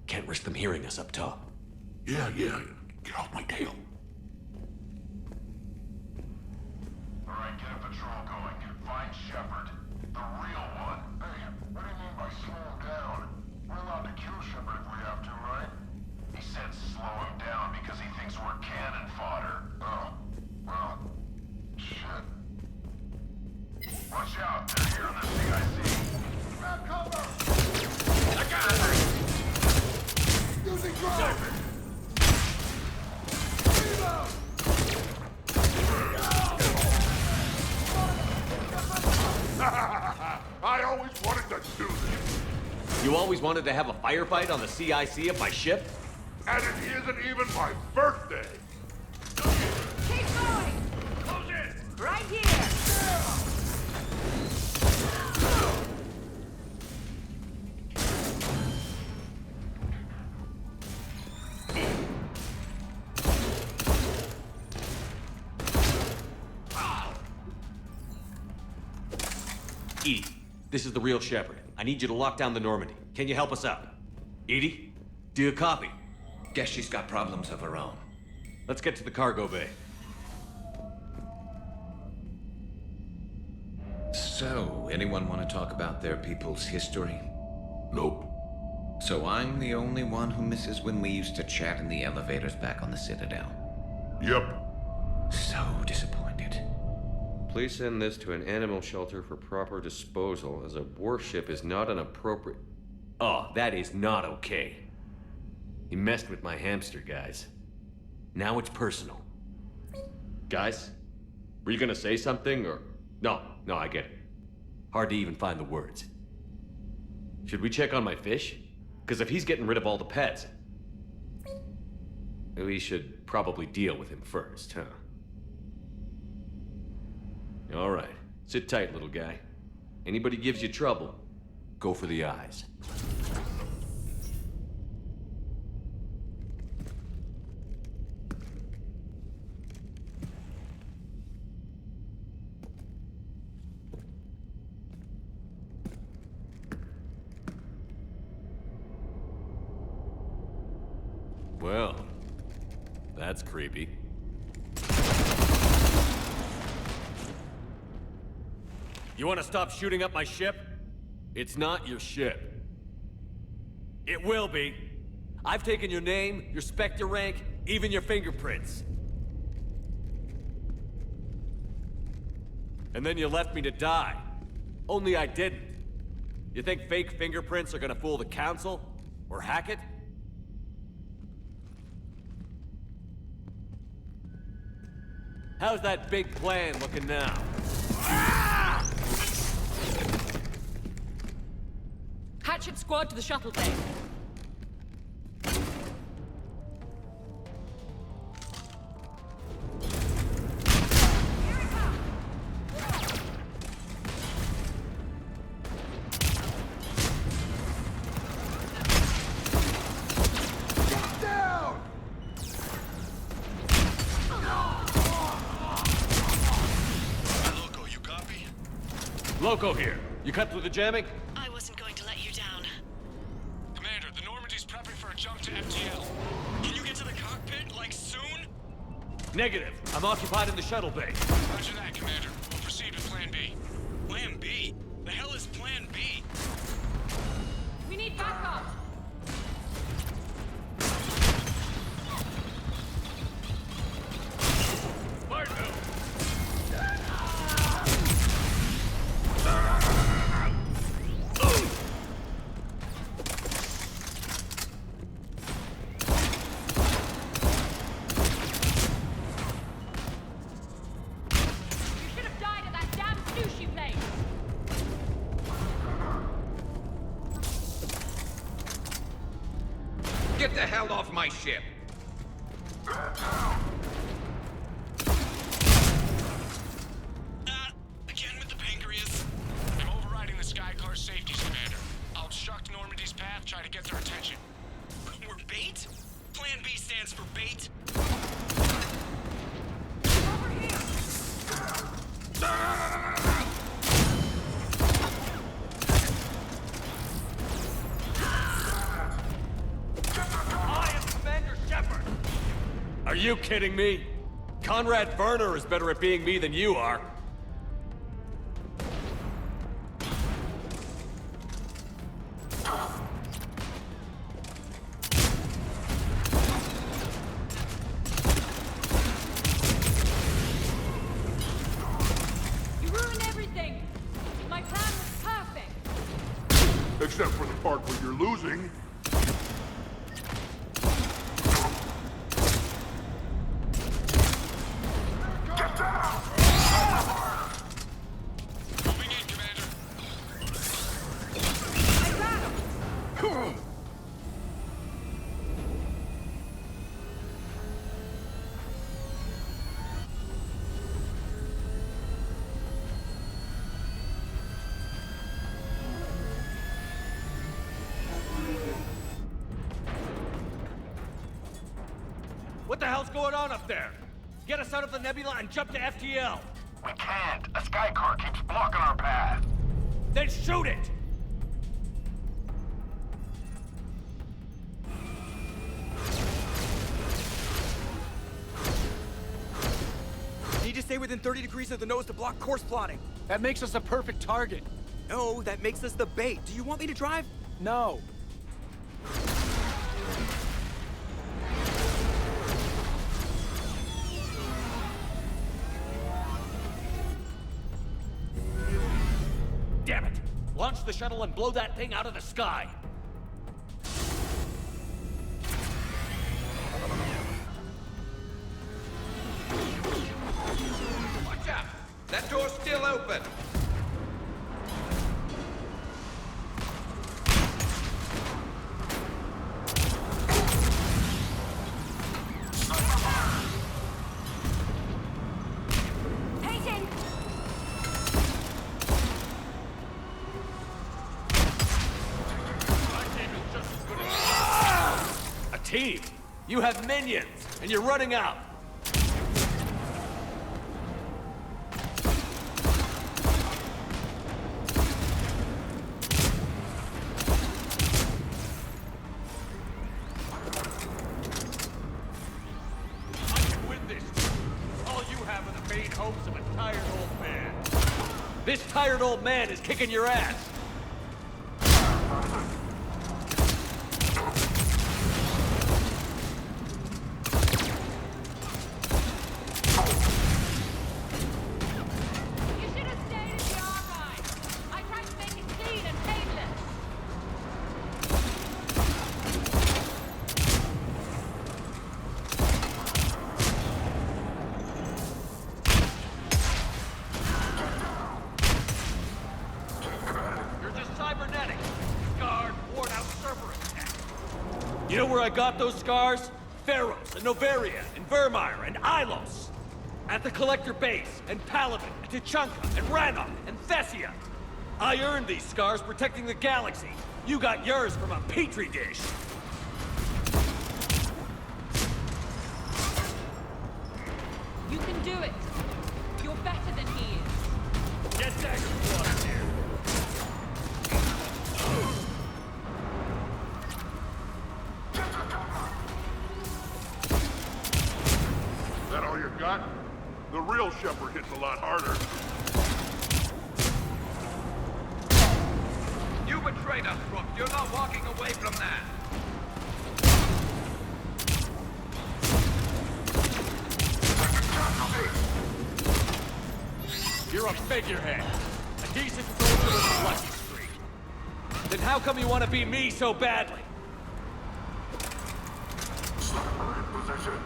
Can't risk them hearing us up top. Yeah. Get off my tail. Alright, get a patrol going. Find Shepard. The real one. Hey, what do you mean by slow him down? We're allowed to kill Shepard if we have to, right? He said slow him down because he thinks we're cannon fodder. Oh. Well, shit. Watch out, they're here on the CIC. Grab cover! I got her! Using drone! I always wanted to do this. You always wanted to have a firefight on the CIC of my ship? And it isn't even my birthday. Keep going! Close in! Right here! Edie, this is the real Shepard. I need you to lock down the Normandy. Can you help us out? Edie? Do you copy? Guess she's got problems of her own. Let's get to the cargo bay. So, anyone want to talk about their people's history? Nope. So I'm the only one who misses when we used to chat in the elevators back on the Citadel. Yep. So disappointed. Please send this to an animal shelter for proper disposal, as a warship is not an appropriate... Oh, that is not okay. You messed with my hamster, guys. Now it's personal. Guys? Were you gonna say something, or... No, I get it. Hard to even find the words. Should we check on my fish? Because if he's getting rid of all the pets... we should probably deal with him first, huh? All right. Sit tight, little guy. Anybody gives you trouble, go for the eyes. Well, that's creepy. You want to stop shooting up my ship? It's not your ship. It will be. I've taken your name, your Spectre rank, even your fingerprints. And then you left me to die. Only I didn't. You think fake fingerprints are gonna fool the Council? Or hack it? How's that big plan looking now? Hatchet squad to the shuttle bay. Loco here. You cut through the jamming? I wasn't going to let you down. Commander, the Normandy's prepping for a jump to FTL. Can you get to the cockpit, like, soon? Negative. I'm occupied in the shuttle bay. Roger that, Commander. We'll proceed with Plan B. Plan B? The hell is Plan B? We need backup! Get the hell off my ship! Again with the pancreas. I'm overriding the Skycar's safeties, Commander. I'll obstruct Normandy's path, try to get their attention. We're bait? Plan B stands for bait? Over here! I am Commander Shepard! Are you kidding me? Conrad Werner is better at being me than you are. You ruined everything! My plan was perfect! Except for the part where you're losing. Get down! Moving in, Commander. What the hell's going on up there? Get us out of the nebula and jump to FTL! We can't. A Skycar keeps blocking our path. Then shoot it! Need to stay within 30 degrees of the nose to block course plotting. That makes us a perfect target. No, that makes us the bait. Do you want me to drive? No. Damn it! Launch the shuttle and blow that thing out of the sky! Watch out! That door's still open! Team, you have minions, and you're running out. I can win this. All you have are the vain hopes of a tired old man. This tired old man is kicking your ass. You know where I got those scars? Pharos, and Novaria, and Vermeer, and Ilos. At the Collector Base, and Palaven, and Tuchanka, and Rannoch, and Thessia. I earned these scars protecting the galaxy. You got yours from a petri dish. You can do it. You're better than he is. Get Dagger Squad in here. That all you got? The real Shepard hits a lot harder. You betrayed us, Brooks. You're not walking away from that. You're a figurehead. A decent soldier with a lucky streak. Then how come you want to be me so badly? Sniper in position.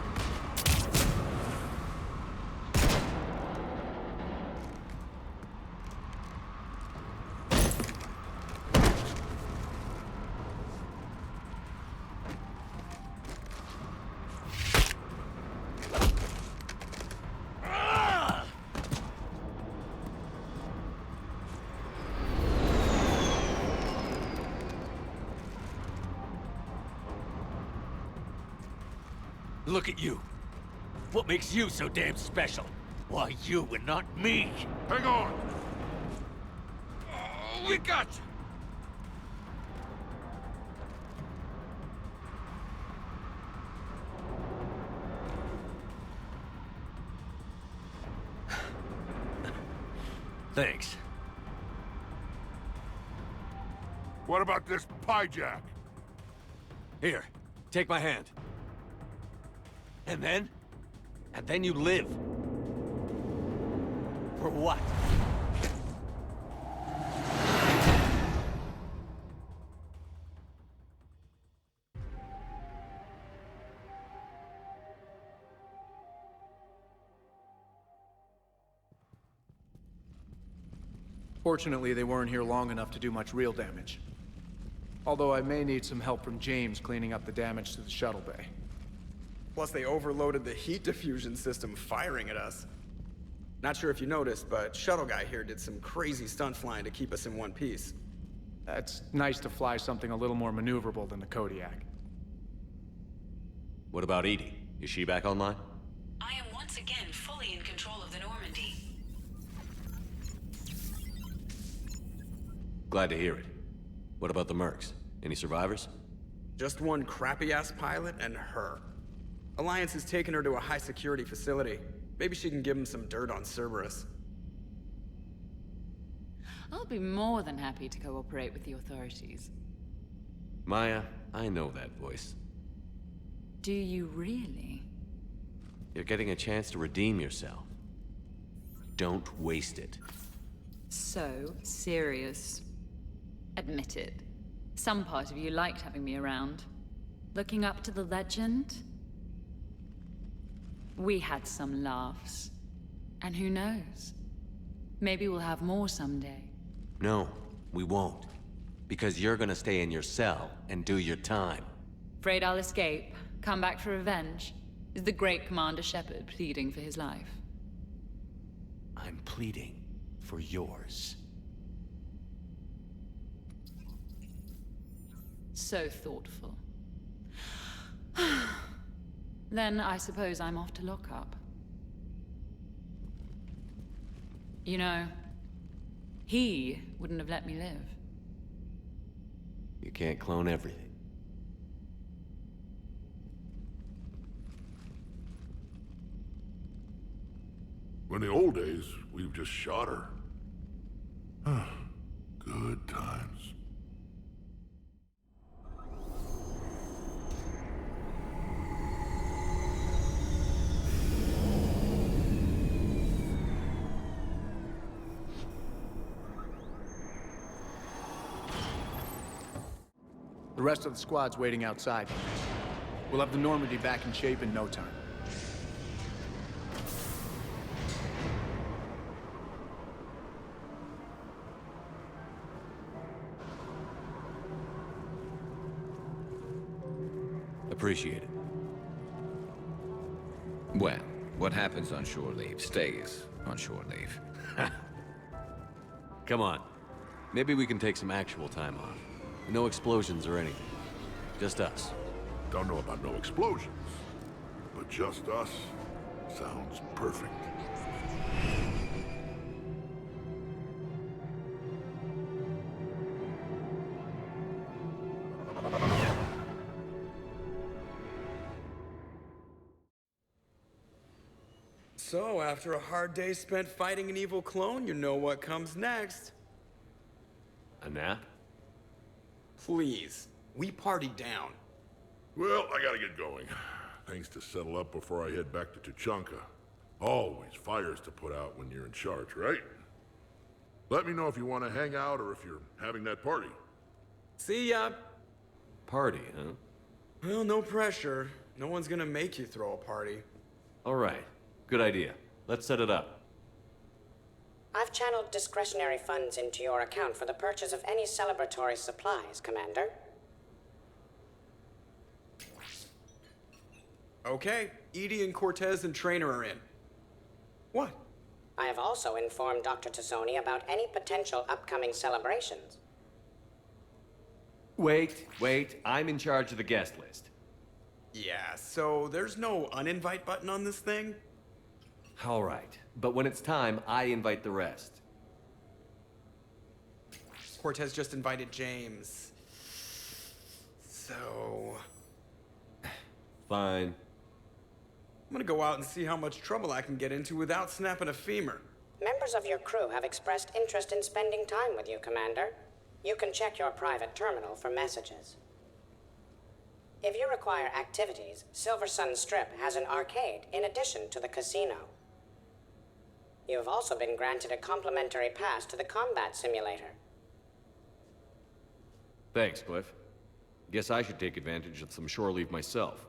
Look at you. What makes you so damn special? Why you and not me? Hang on! Oh, we got you. Thanks. What about this pie jack? Here, take my hand. And then? And then you live. For what? Fortunately, they weren't here long enough to do much real damage. Although I may need some help from James cleaning up the damage to the shuttle bay. Plus, they overloaded the heat diffusion system, firing at us. Not sure if you noticed, but Shuttle Guy here did some crazy stunt flying to keep us in one piece. It's nice to fly something a little more maneuverable than the Kodiak. What about Edie? Is she back online? I am once again fully in control of the Normandy. Glad to hear it. What about the mercs? Any survivors? Just one crappy-ass pilot and her. Alliance has taken her to a high-security facility. Maybe she can give him some dirt on Cerberus. I'll be more than happy to cooperate with the authorities. Maya, I know that voice. Do you really? You're getting a chance to redeem yourself. Don't waste it. So serious. Admit it. Some part of you liked having me around. Looking up to the legend? We had some laughs. And who knows? Maybe we'll have more someday. No, we won't. Because you're gonna stay in your cell and do your time. Afraid I'll escape, come back for revenge? Is the great Commander Shepard pleading for his life? I'm pleading for yours. So thoughtful. Then I suppose I'm off to lock up. You know, he wouldn't have let me live. You can't clone everything. In the old days, we've just shot her. Good times. The rest of the squad's waiting outside. We'll have the Normandy back in shape in no time. Appreciate it. Well, what happens on shore leave stays on shore leave. Come on. Maybe we can take some actual time off. No explosions or anything. Just us. Don't know about no explosions, but just us sounds perfect. So, after a hard day spent fighting an evil clone, you know what comes next. A nap? Please, we party down. Well, I gotta get going. Things to settle up before I head back to Tuchanka. Always fires to put out when you're in charge, right? Let me know if you want to hang out or if you're having that party. See ya. Party, huh? Well, no pressure. No one's gonna make you throw a party. All right. Good idea. Let's set it up. I've channeled discretionary funds into your account for the purchase of any celebratory supplies, Commander. Okay, Edie and Cortez and Trainer are in. What? I have also informed Dr. Tassoni about any potential upcoming celebrations. Wait. I'm in charge of the guest list. Yeah, so there's no uninvite button on this thing? All right. But when it's time, I invite the rest. Cortez just invited James. So... Fine. I'm gonna go out and see how much trouble I can get into without snapping a femur. Members of your crew have expressed interest in spending time with you, Commander. You can check your private terminal for messages. If you require activities, Silver Sun Strip has an arcade in addition to the casino. You have also been granted a complimentary pass to the combat simulator. Thanks, Cliff. Guess I should take advantage of some shore leave myself.